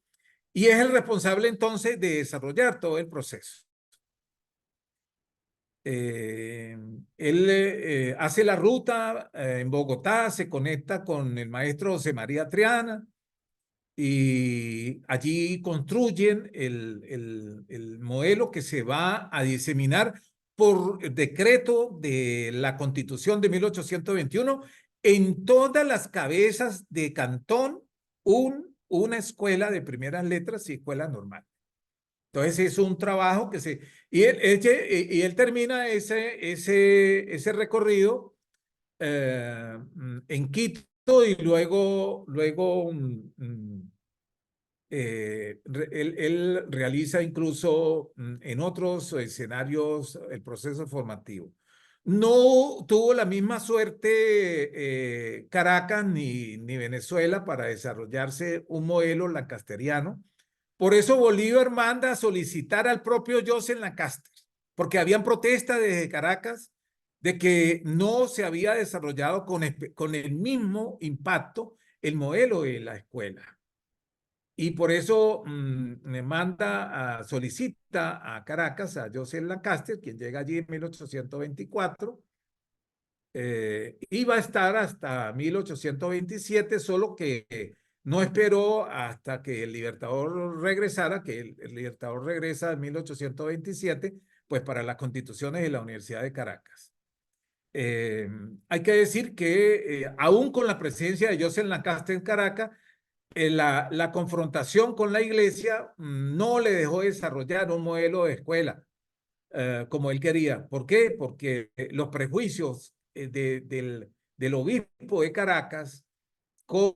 [SPEAKER 1] y es el responsable entonces de desarrollar todo el proceso. Él hace la ruta en Bogotá, se conecta con el maestro José María Triana, y allí construyen el modelo que se va a diseminar por decreto de la Constitución de 1821 en todas las cabezas de cantón, una escuela de primeras letras y escuela normal. Entonces es un trabajo que se... Y él termina ese recorrido en Quito y luego él realiza incluso en otros escenarios el proceso formativo. No tuvo la misma suerte Caracas ni Venezuela para desarrollarse un modelo lancasteriano. Por eso Bolívar manda a solicitar al propio Joseph Lancaster, porque habían protestas desde Caracas de que no se había desarrollado con el mismo impacto el modelo de la escuela. Y por eso solicita a Caracas a Joseph Lancaster, quien llega allí en 1824, y va a estar hasta 1827, solo que no esperó hasta que el Libertador regresara, que el Libertador regresa en 1827, pues para las constituciones de la Universidad de Caracas. Hay que decir que aún con la presencia de Joseph Lancaster en Caracas, la confrontación con la iglesia no le dejó desarrollar un modelo de escuela como él quería. ¿Por qué? Porque los prejuicios del obispo de Caracas con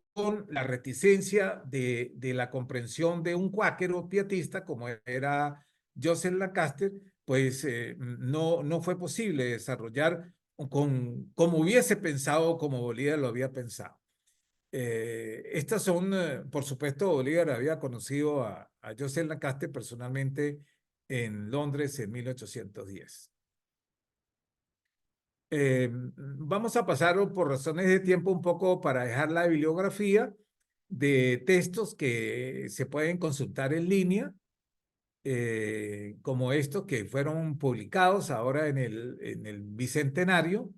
[SPEAKER 1] la reticencia de la comprensión de un cuáquero pietista como era Joseph Lancaster, pues no fue posible desarrollar como hubiese pensado, como Bolívar lo había pensado. Estas son, por supuesto, Bolívar había conocido a Joseph Lancaster personalmente en Londres en 1810. Vamos a pasar por razones de tiempo un poco para dejar la bibliografía de textos que se pueden consultar en línea, como estos que fueron publicados ahora en el Bicentenario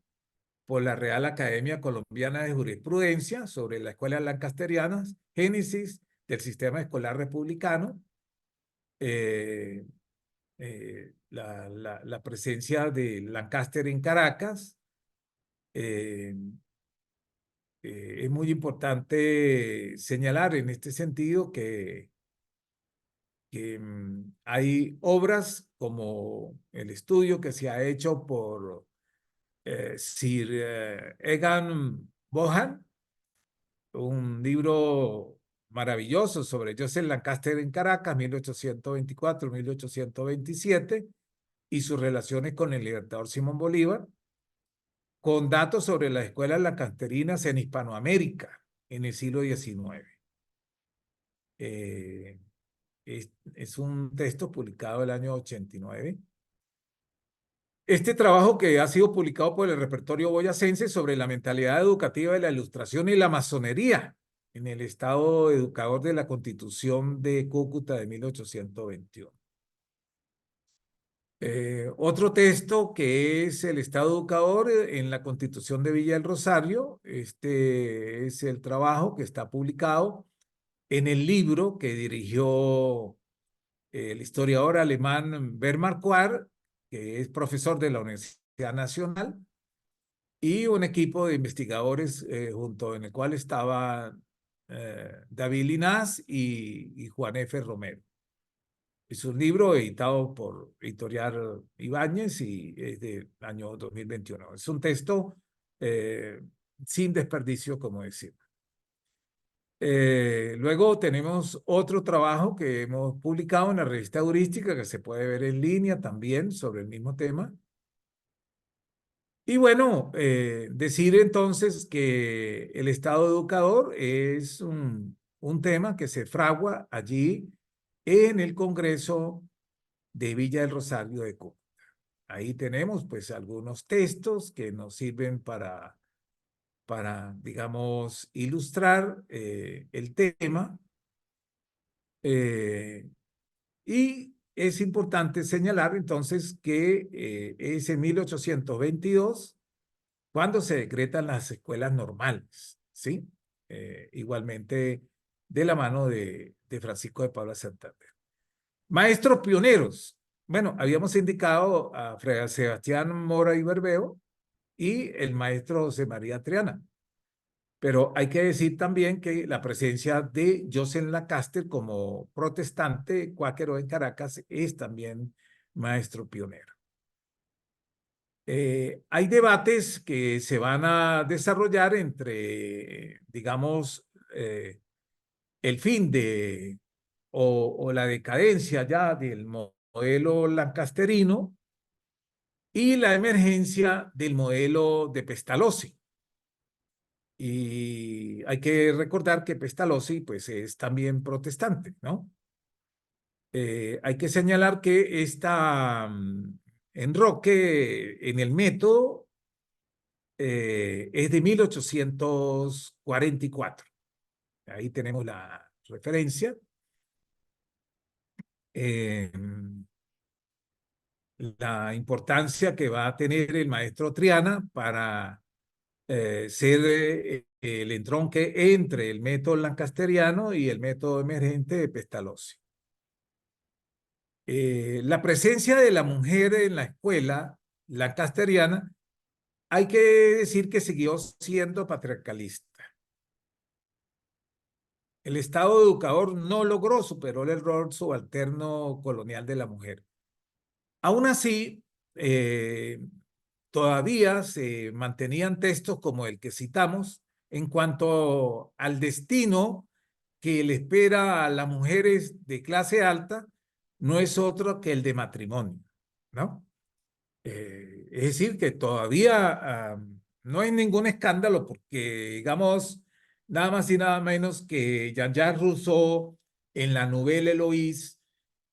[SPEAKER 1] por la Real Academia Colombiana de Jurisprudencia sobre la Escuela Lancasteriana, Génesis del Sistema Escolar Republicano, la presencia de Lancaster en Caracas. Es muy importante señalar en este sentido que hay obras como el estudio que se ha hecho por Sir Egan Bohan, un libro maravilloso sobre Joseph Lancaster en Caracas, 1824-1827, y sus relaciones con el libertador Simón Bolívar, con datos sobre las escuelas lancasterinas en Hispanoamérica en el siglo XIX. Es un texto publicado el año 89. Este trabajo que ha sido publicado por el repertorio boyacense sobre la mentalidad educativa de la Ilustración y la masonería en el Estado Educador de la Constitución de Cúcuta de 1821. Otro texto que es el Estado Educador en la Constitución de Villa del Rosario. Este es el trabajo que está publicado en el libro que dirigió el historiador alemán Bert Marquardt, que es profesor de la Universidad Nacional, y un equipo de investigadores junto en el cual estaba David Linás y Juan F. Romero. Es un libro editado por Editorial Ibáñez y es del año 2021. Es un texto sin desperdicio, como decimos. Luego tenemos otro trabajo que hemos publicado en la revista Heurística, que se puede ver en línea también sobre el mismo tema. Y bueno, decir entonces que el Estado educador es un tema que se fragua allí en el Congreso de Villa del Rosario de Cúcuta. Ahí tenemos pues algunos textos que nos sirven para digamos, ilustrar el tema. Y es importante señalar entonces que es en 1822 cuando se decretan las escuelas normales, ¿sí? Igualmente de la mano de Francisco de Paula Santander. Maestros pioneros. Bueno, habíamos indicado a Fray Sebastián Mora y Berbeo y el maestro José María Triana. Pero hay que decir también que la presencia de Joseph Lancaster como protestante cuáquero en Caracas es también maestro pionero. Hay debates que se van a desarrollar entre, digamos, el fin de o la decadencia ya del modelo lancasterino y la emergencia del modelo de Pestalozzi. Y hay que recordar que Pestalozzi pues es también protestante, ¿no? Hay que señalar que esta enroque en el método es de 1844. Ahí tenemos la referencia. La importancia que va a tener el maestro Triana para ser el entronque entre el método lancasteriano y el método emergente de Pestalozzi. La presencia de la mujer en la escuela lancasteriana, hay que decir que siguió siendo patriarcalista. El Estado educador no logró superar el rol subalterno colonial de la mujer. Aún así, todavía se mantenían textos como el que citamos en cuanto al destino que le espera a las mujeres de clase alta, no es otro que el de matrimonio, ¿no? Es decir, que todavía no hay ningún escándalo porque, digamos, nada más y nada menos que Jean-Jacques Rousseau en la novela Eloís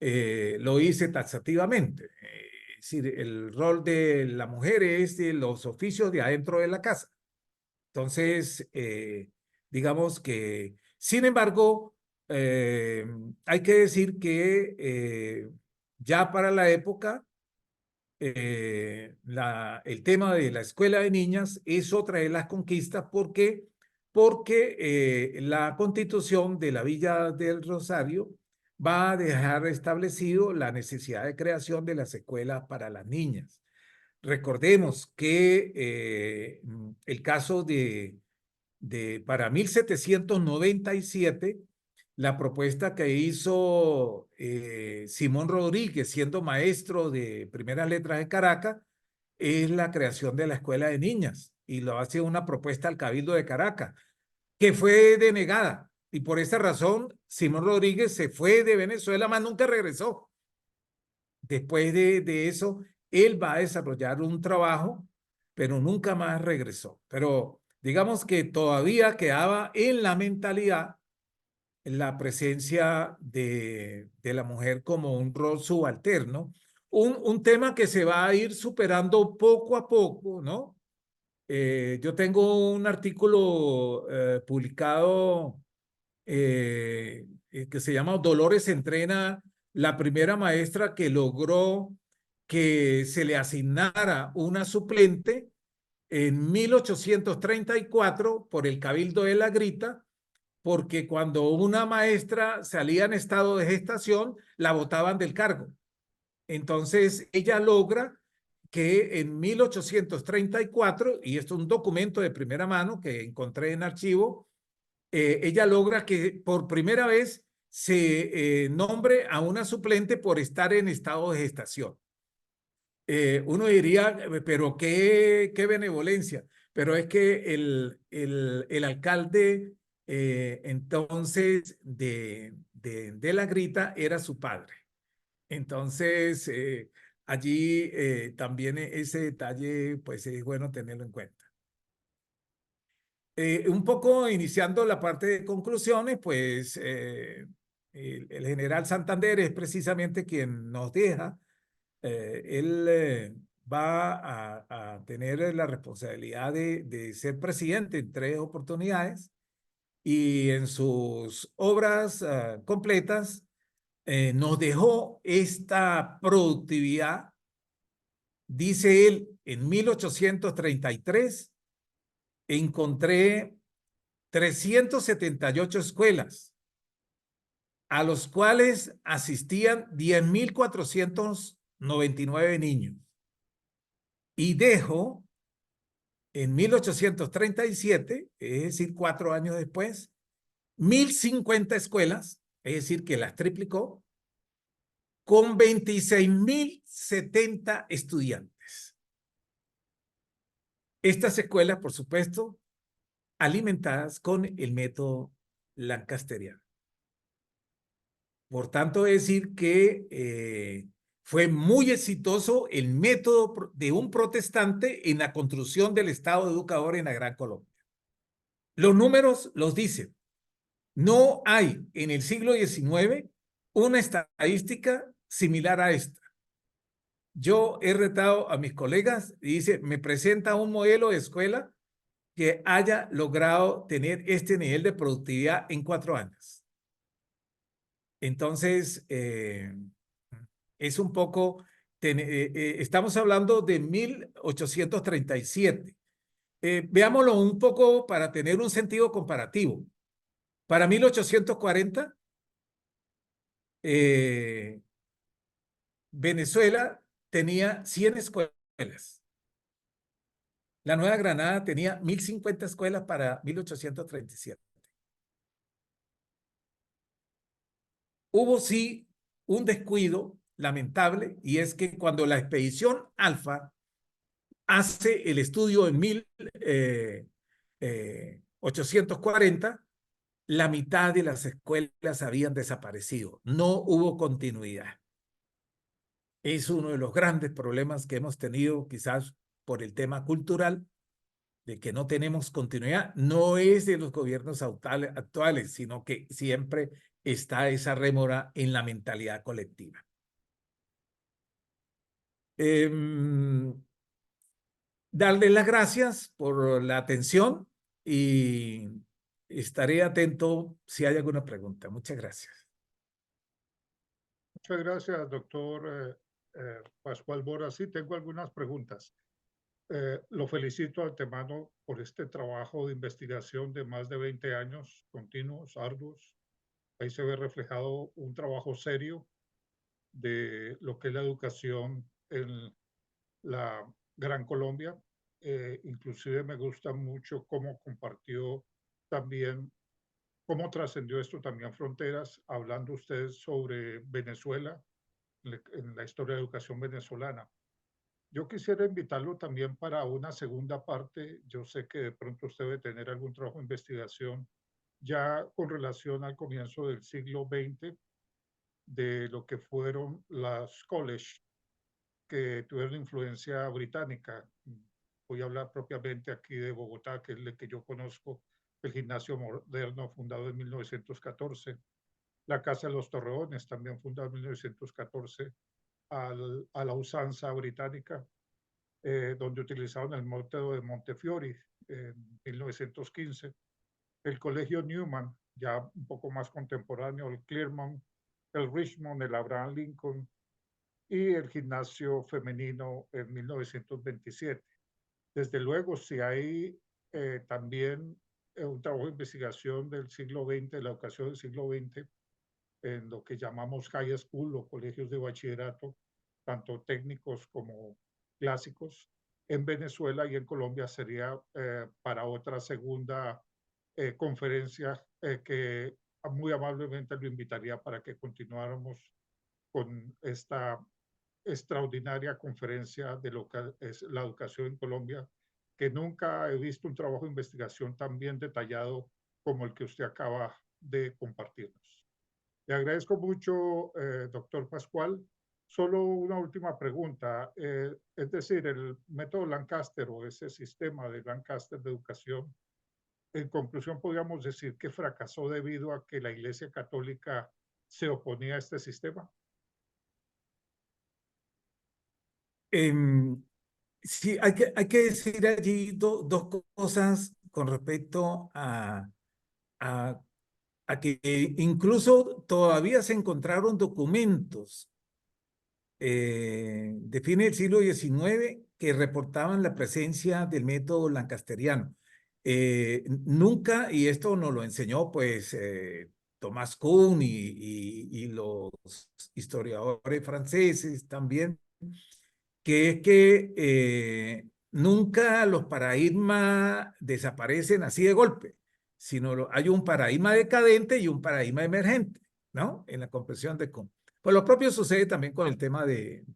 [SPEAKER 1] lo dice taxativamente. Es decir, el rol de la mujer es de los oficios de adentro de la casa. Entonces, digamos que, sin embargo, hay que decir que ya para la época, el tema de la escuela de niñas es otra de las conquistas. ¿Por qué? Porque la constitución de la Villa del Rosario va a dejar establecido la necesidad de creación de las escuelas para las niñas. Recordemos que el caso para 1797, la propuesta que hizo Simón Rodríguez, siendo maestro de primeras letras de Caracas, es la creación de la escuela de niñas y lo hace una propuesta al Cabildo de Caracas, que fue denegada. Y por esa razón, Simón Rodríguez se fue de Venezuela, más nunca regresó. Después de eso, él va a desarrollar un trabajo, pero nunca más regresó. Pero digamos que todavía quedaba en la mentalidad la presencia de la mujer como un rol subalterno, un tema que se va a ir superando poco a poco, ¿no? Yo tengo un artículo publicado que se llama Dolores Entrena, la primera maestra que logró que se le asignara una suplente en 1834 por el Cabildo de la Grita, porque cuando una maestra salía en estado de gestación, la botaban del cargo. Entonces, ella logra que en 1834, y esto es un documento de primera mano que encontré en archivo, ella logra que por primera vez se nombre a una suplente por estar en estado de gestación. Uno diría, pero qué benevolencia, pero es que el alcalde entonces de La Grita era su padre. Entonces, allí también ese detalle, pues es bueno tenerlo en cuenta. Un poco iniciando la parte de conclusiones, pues el general Santander es precisamente quien nos deja. Él va a tener la responsabilidad de ser presidente en 3 oportunidades y en sus obras completas nos dejó esta productividad, dice él, en 1833 encontré 378 escuelas, a los cuales asistían 10.499 niños. Y dejo en 1837, es decir, 4 años después, 1.050 escuelas, es decir, que las triplicó, con 26.070 estudiantes. Estas escuelas, por supuesto, alimentadas con el método lancasteriano. Por tanto, es decir que fue muy exitoso el método de un protestante en la construcción del Estado educador en la Gran Colombia. Los números los dicen. No hay en el siglo XIX una estadística similar a esta. Yo he retado a mis colegas y dice, me presenta un modelo de escuela que haya logrado tener este nivel de productividad en 4 años. Entonces, es un poco, estamos hablando de 1837. Veámoslo un poco para tener un sentido comparativo. Para 1840, Venezuela tenía 100 escuelas. La Nueva Granada tenía 1.050 escuelas para 1837. Hubo sí un descuido lamentable, y es que cuando la expedición Alfa hace el estudio en 1840, la mitad de las escuelas habían desaparecido. No hubo continuidad. Es uno de los grandes problemas que hemos tenido, quizás por el tema cultural, de que no tenemos continuidad. No es de los gobiernos actuales, sino que siempre está esa rémora en la mentalidad colectiva. Darles las gracias por la atención y estaré atento si hay alguna pregunta. Muchas gracias.
[SPEAKER 2] Muchas gracias, doctor Pascual Bora. Sí, tengo algunas preguntas. Lo felicito de antemano por este trabajo de investigación de más de 20 años continuos, arduos. Ahí se ve reflejado un trabajo serio de lo que es la educación en la Gran Colombia. Inclusive me gusta mucho cómo compartió también, cómo trascendió esto también fronteras, hablando ustedes sobre Venezuela, en la historia de educación venezolana. Yo quisiera invitarlo también para una segunda parte. Yo sé que de pronto usted debe tener algún trabajo de investigación ya con relación al comienzo del siglo XX, de lo que fueron las college que tuvieron influencia británica. Voy a hablar propiamente aquí de Bogotá, que es el que yo conozco, el Gimnasio Moderno, fundado en 1914, la Casa de los Torreones, también fundada en 1914, a la usanza británica, donde utilizaron el método de Montefiore en 1915, el Colegio Newman, ya un poco más contemporáneo, el Claremont, el Richmond, el Abraham Lincoln, y el gimnasio femenino en 1927. Desde luego, si hay también un trabajo de investigación del siglo XX, de la educación del siglo XX, en lo que llamamos high school o colegios de bachillerato, tanto técnicos como clásicos. En Venezuela y en Colombia sería para otra segunda conferencia que muy amablemente lo invitaría para que continuáramos con esta extraordinaria conferencia de lo que es la educación en Colombia, que nunca he visto un trabajo de investigación tan bien detallado como el que usted acaba de compartirnos. Le agradezco mucho, doctor Pascual. Solo una última pregunta. Es decir, el método Lancaster o ese sistema de Lancaster de educación, en conclusión, podríamos decir que fracasó debido a que la Iglesia Católica se oponía a este sistema.
[SPEAKER 1] Em, sí, hay que decir allí dos cosas con respecto a, a que incluso todavía se encontraron documentos de fines del siglo XIX que reportaban la presencia del método lancasteriano. Nunca, y esto nos lo enseñó pues Thomas Kuhn y los historiadores franceses también, que es que nunca los paradigmas desaparecen así de golpe, sino hay un paradigma decadente y un paradigma emergente, ¿no? En la comprensión de cómo. Pues lo propio sucede también con el tema del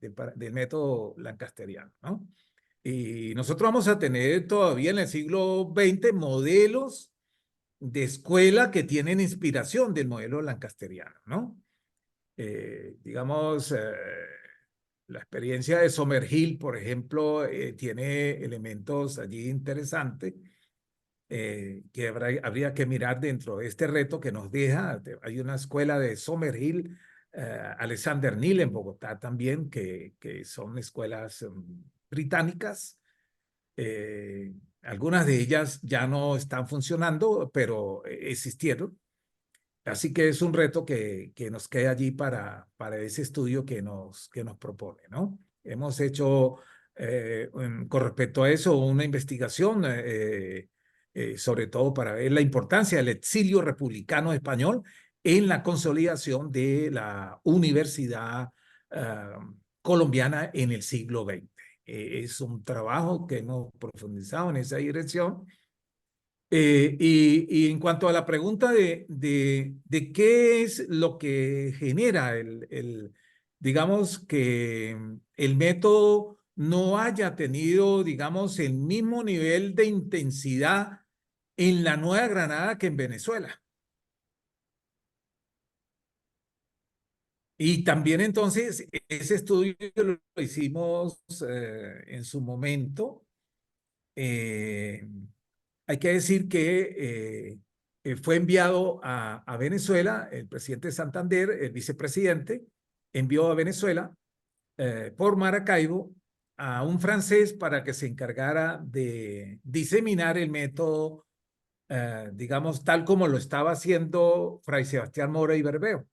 [SPEAKER 1] método lancasteriano, ¿no? Y nosotros vamos a tener todavía en el siglo XX modelos de escuela que tienen inspiración del modelo lancasteriano, ¿no? Digamos, la experiencia de Summerhill, por ejemplo, tiene elementos allí interesantes que habría que mirar dentro de este reto que nos deja. Hay una escuela de Summerhill, Alexander Neal en Bogotá también, que son escuelas británicas. Algunas de ellas ya no están funcionando, pero existieron. Así que es un reto que nos queda allí para ese estudio que nos propone, ¿no? Hemos hecho, con respecto a eso, una investigación, sobre todo para ver la importancia del exilio republicano español en la consolidación de la universidad colombiana en el siglo XX. Es un trabajo que hemos profundizado en esa dirección y en cuanto a la pregunta de qué es lo que genera digamos que el método no haya tenido, digamos, el mismo nivel de intensidad en la Nueva Granada que en Venezuela. Y también entonces ese estudio lo hicimos en su momento. Hay que decir que fue enviado a Venezuela, el presidente de Santander, el vicepresidente, envió a Venezuela por Maracaibo a un francés para que se encargara de diseminar el método, digamos, tal como lo estaba haciendo Fray Sebastián Mora y Bermeo.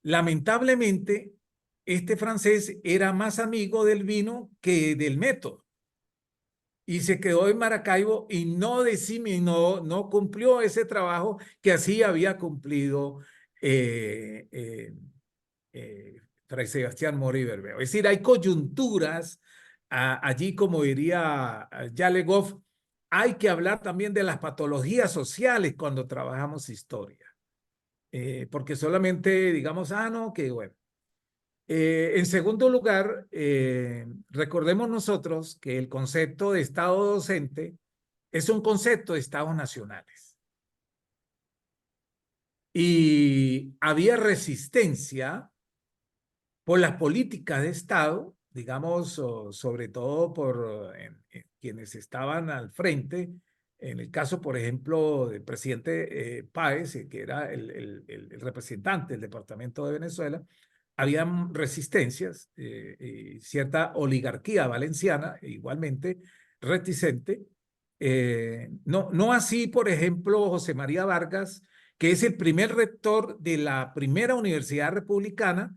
[SPEAKER 1] Lamentablemente, este francés era más amigo del vino que del método y se quedó en Maracaibo y no diseminó, no cumplió ese trabajo que así había cumplido Fray Sebastián Mora y Bermeo. Es decir, hay coyunturas allí, como diría Yalegoff, hay que hablar también de las patologías sociales cuando trabajamos historia. Porque solamente digamos, no, que bueno. En segundo lugar, recordemos nosotros que el concepto de Estado docente es un concepto de Estados nacionales. Y había resistencia por las políticas de Estado, digamos, sobre todo por quienes estaban al frente. En el caso, por ejemplo, del presidente Páez, que era el representante del Departamento de Venezuela, habían resistencias, cierta oligarquía valenciana, igualmente reticente. No así, por ejemplo, José María Vargas, que es el primer rector de la primera universidad republicana,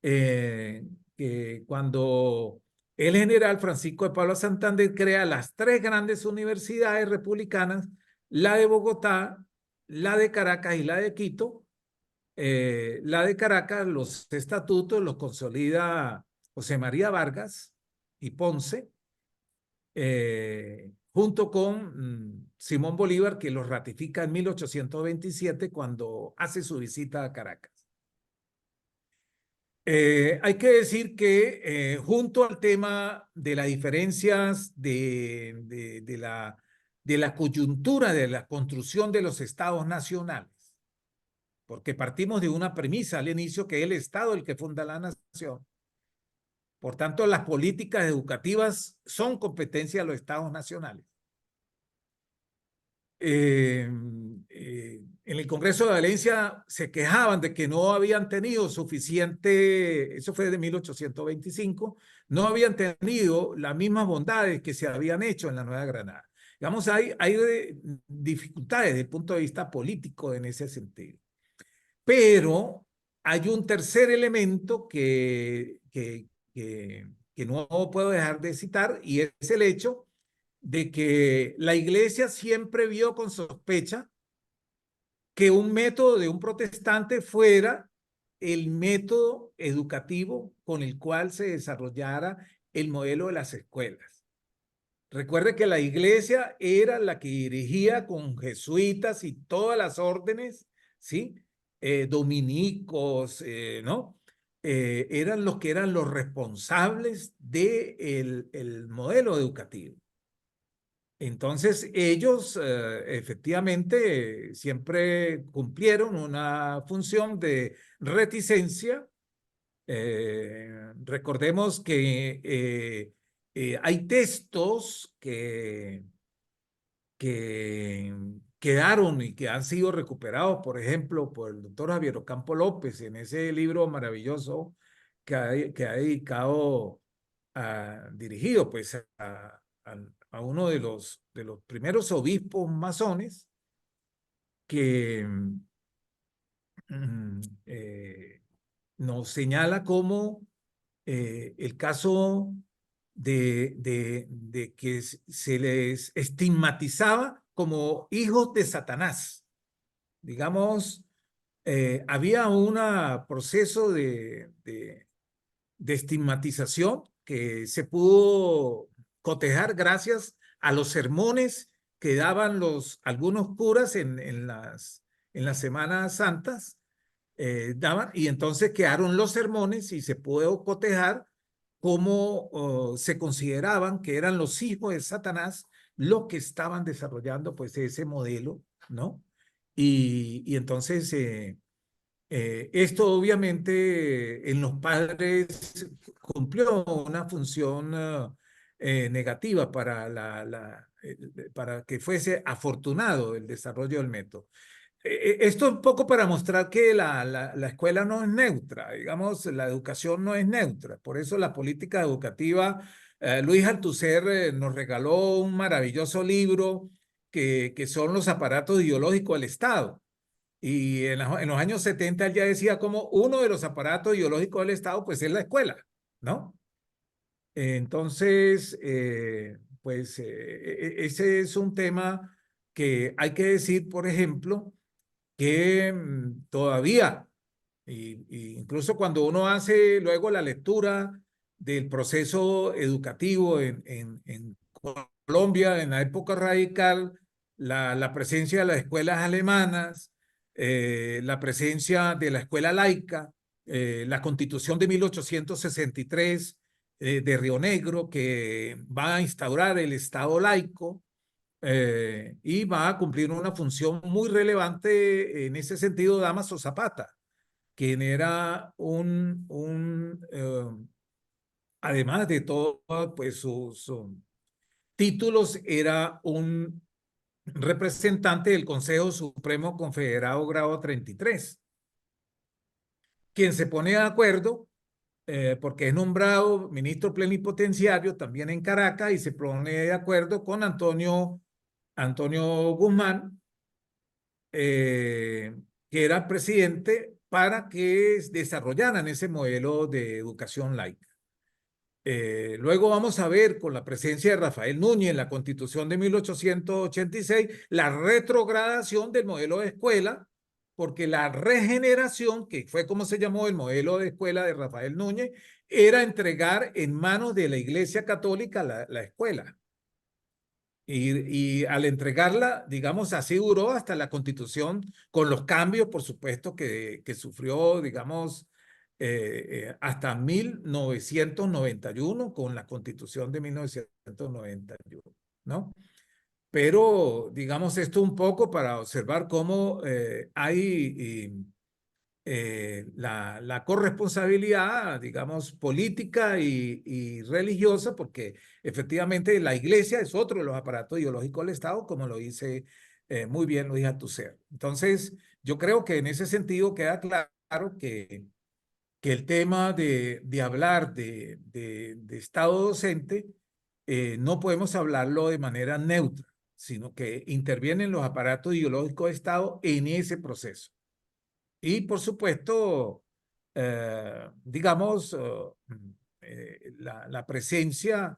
[SPEAKER 1] que cuando el general Francisco de Paula Santander crea las tres grandes universidades republicanas, la de Bogotá, la de Caracas y la de Quito. La de Caracas, los estatutos los consolida José María Vargas y Ponce, junto con Simón Bolívar, que los ratifica en 1827 cuando hace su visita a Caracas. Hay que decir que junto al tema de las diferencias de la coyuntura de la construcción de los estados nacionales, porque partimos de una premisa al inicio que es el Estado el que funda la nación. Por tanto, las políticas educativas son competencia de los estados nacionales. En el Congreso de Valencia se quejaban de que no habían tenido suficiente, eso fue de 1825, no habían tenido las mismas bondades que se habían hecho en la Nueva Granada. Digamos, hay dificultades desde el punto de vista político en ese sentido. Pero hay un tercer elemento que no puedo dejar de citar y es el hecho de que la iglesia siempre vio con sospecha que un método de un protestante fuera el método educativo con el cual se desarrollara el modelo de las escuelas. Recuerde que la iglesia era la que dirigía con jesuitas y todas las órdenes, ¿sí? Dominicos, ¿no? Eran los que eran los responsables del el modelo educativo. Entonces, ellos efectivamente siempre cumplieron una función de reticencia. Recordemos que hay textos que quedaron y que han sido recuperados, por ejemplo, por el doctor Javier Ocampo López en ese libro maravilloso que ha dedicado, dirigido pues a uno de los primeros obispos masones que mm, eh, nos señala cómo el caso de que se les estigmatizaba como hijos de Satanás. Digamos, había un proceso de estigmatización que se pudo cotejar gracias a los sermones que daban algunos curas en las Semanas Santas, daban, y entonces quedaron los sermones y se pudo cotejar cómo se consideraban que eran los hijos de Satanás los que estaban desarrollando pues ese modelo, ¿no? Y entonces esto obviamente en los padres cumplió una función negativa para que fuese afortunado el desarrollo del método. Esto un poco para mostrar que la escuela no es neutra, digamos, la educación no es neutra. Por eso la política educativa, Luis Althusser nos regaló un maravilloso libro que son los aparatos ideológicos del Estado. Y en los años 70 él ya decía como uno de los aparatos ideológicos del Estado pues es la escuela, ¿no? Entonces, pues ese es un tema que hay que decir, por ejemplo, que todavía, incluso cuando uno hace luego la lectura del proceso educativo en Colombia, en la época radical, la presencia de las escuelas alemanas, la presencia de la escuela laica, la constitución de 1863 de Río Negro, que va a instaurar el Estado laico, y va a cumplir una función muy relevante en ese sentido Damaso Zapata, quien era además de todo, pues sus títulos, era un representante del Consejo Supremo Confederado Grado 33, quien se pone de acuerdo porque es nombrado ministro plenipotenciario también en Caracas y se pone de acuerdo con Antonio Guzmán, eh, que era presidente, para que desarrollaran ese modelo de educación laica. Luego vamos a ver con la presencia de Rafael Núñez en la Constitución de 1886 la retrogradación del modelo de escuela, porque la regeneración, que fue como se llamó el modelo de escuela de Rafael Núñez, era entregar en manos de la Iglesia Católica la escuela. Y al entregarla, digamos, así duró hasta la Constitución, con los cambios, por supuesto, que sufrió, digamos, hasta 1991, con la Constitución de 1991, ¿no? Pero, digamos, esto un poco para observar cómo hay la corresponsabilidad, digamos, política y religiosa, porque efectivamente la iglesia es otro de los aparatos ideológicos del Estado, como lo dice muy bien Luis Althusser. Entonces, yo creo que en ese sentido queda claro que el tema de hablar de Estado docente no podemos hablarlo de manera neutra, sino que intervienen los aparatos ideológicos de Estado en ese proceso. Y por supuesto, digamos, la presencia,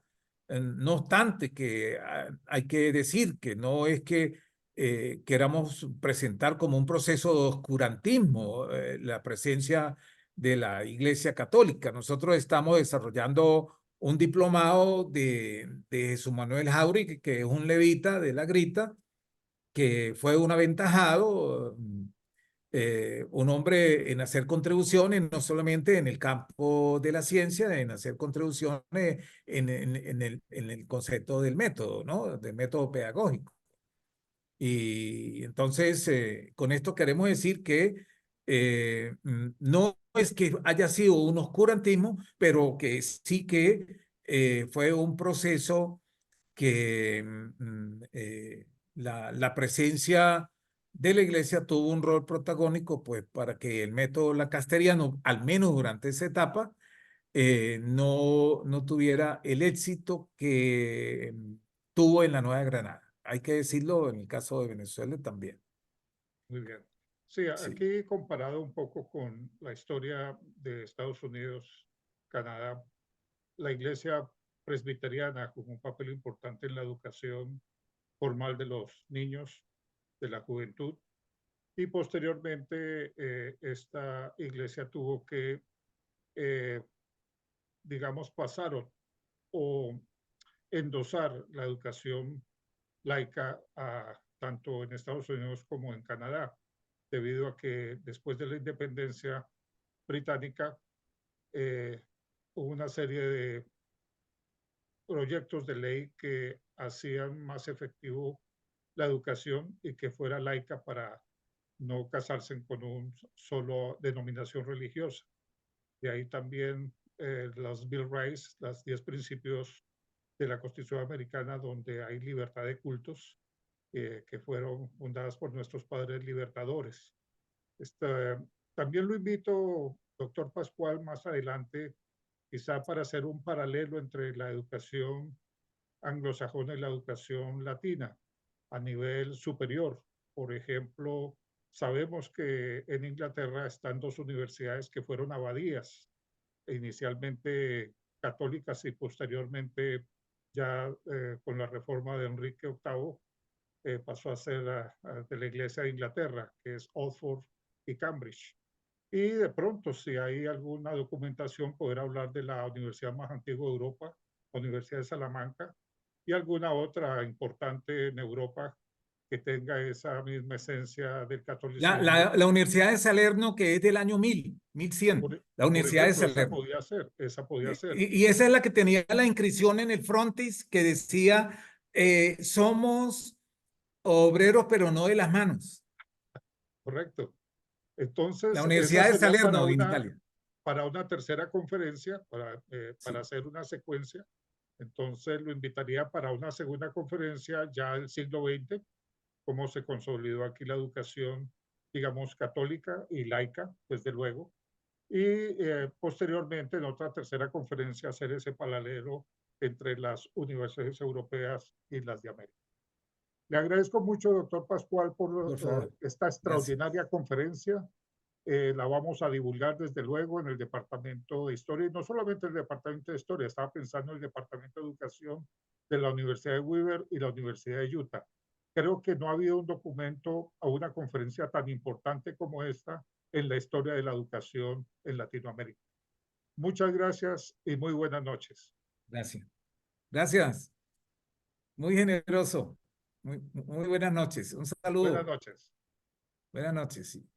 [SPEAKER 1] no obstante que hay que decir que no es que queramos presentar como un proceso de oscurantismo la presencia de la Iglesia Católica. Nosotros estamos desarrollando un diplomado de Jesús Manuel Jauregui, que es un levita de la Grita, que fue un aventajado, un hombre en hacer contribuciones, no solamente en el campo de la ciencia, en hacer contribuciones en el concepto del método, ¿no? Del método pedagógico. Y entonces, con esto queremos decir que no es que haya sido un oscurantismo, pero que sí que fue un proceso que la presencia de la iglesia tuvo un rol protagónico, pues, para que el método lacasteriano, al menos durante esa etapa, no tuviera el éxito que tuvo en la Nueva Granada. Hay que decirlo en el caso de Venezuela también.
[SPEAKER 2] Muy bien. Sí,
[SPEAKER 1] Sí.
[SPEAKER 2] aquí comparado un poco con la historia de Estados Unidos, Canadá, la iglesia presbiteriana jugó un papel importante en la educación formal de los niños, de la juventud, y posteriormente esta iglesia tuvo que, eh, digamos, pasar o endosar la educación laica tanto en Estados Unidos como en Canadá, debido a que después de la independencia británica hubo una serie de proyectos de ley que hacían más efectivo la educación y que fuera laica para no casarse con un solo denominación religiosa. De ahí también los Bill Rights, los 10 principios de la Constitución americana, donde hay libertad de cultos, que fueron fundadas por nuestros padres libertadores. También lo invito, doctor Pascual, más adelante, quizá para hacer un paralelo entre la educación anglosajona y la educación latina a nivel superior. Por ejemplo, sabemos que en Inglaterra están dos universidades que fueron abadías, inicialmente católicas y posteriormente ya con la reforma de Enrique VIII pasó a ser de la Iglesia de Inglaterra, que es Oxford y Cambridge. Y de pronto, si hay alguna documentación, poder hablar de la universidad más antigua de Europa, la Universidad de Salamanca, y alguna otra importante en Europa que tenga esa misma esencia del catolicismo.
[SPEAKER 1] La Universidad de Salerno, que es del año 1100, la
[SPEAKER 2] Por
[SPEAKER 1] Universidad de
[SPEAKER 2] ejemplo, esa
[SPEAKER 1] Salerno.
[SPEAKER 2] podía ser, esa podía ser,
[SPEAKER 1] Y esa es la que tenía la inscripción en el frontis que decía, somos obreros, pero no de las manos.
[SPEAKER 2] correcto.
[SPEAKER 1] La
[SPEAKER 2] Entonces, esa
[SPEAKER 1] Universidad de
[SPEAKER 2] sería
[SPEAKER 1] Salerno en Italia.
[SPEAKER 2] para una tercera conferencia, para
[SPEAKER 1] Sí.
[SPEAKER 2] hacer una secuencia. Entonces, lo invitaría para una segunda conferencia ya del siglo XX, cómo se consolidó aquí la educación, digamos, católica y laica, desde luego. Y posteriormente, en otra tercera conferencia, hacer ese paralelo entre las universidades europeas y las de América. Le agradezco mucho, doctor Pascual, por
[SPEAKER 1] Por favor.
[SPEAKER 2] esta
[SPEAKER 1] Gracias.
[SPEAKER 2] extraordinaria conferencia. La vamos a divulgar desde luego en el Departamento de Historia, y no solamente el Departamento de Historia, estaba pensando en el Departamento de Educación de la Universidad de Weber y la Universidad de Utah. Creo que no ha habido un documento o una conferencia tan importante como esta en la historia de la educación en Latinoamérica. Muchas gracias y muy buenas noches.
[SPEAKER 1] Gracias. Gracias. Muy generoso. Muy buenas noches. Un
[SPEAKER 2] Buenas
[SPEAKER 1] saludo.
[SPEAKER 2] noches.
[SPEAKER 1] Buenas noches. Sí.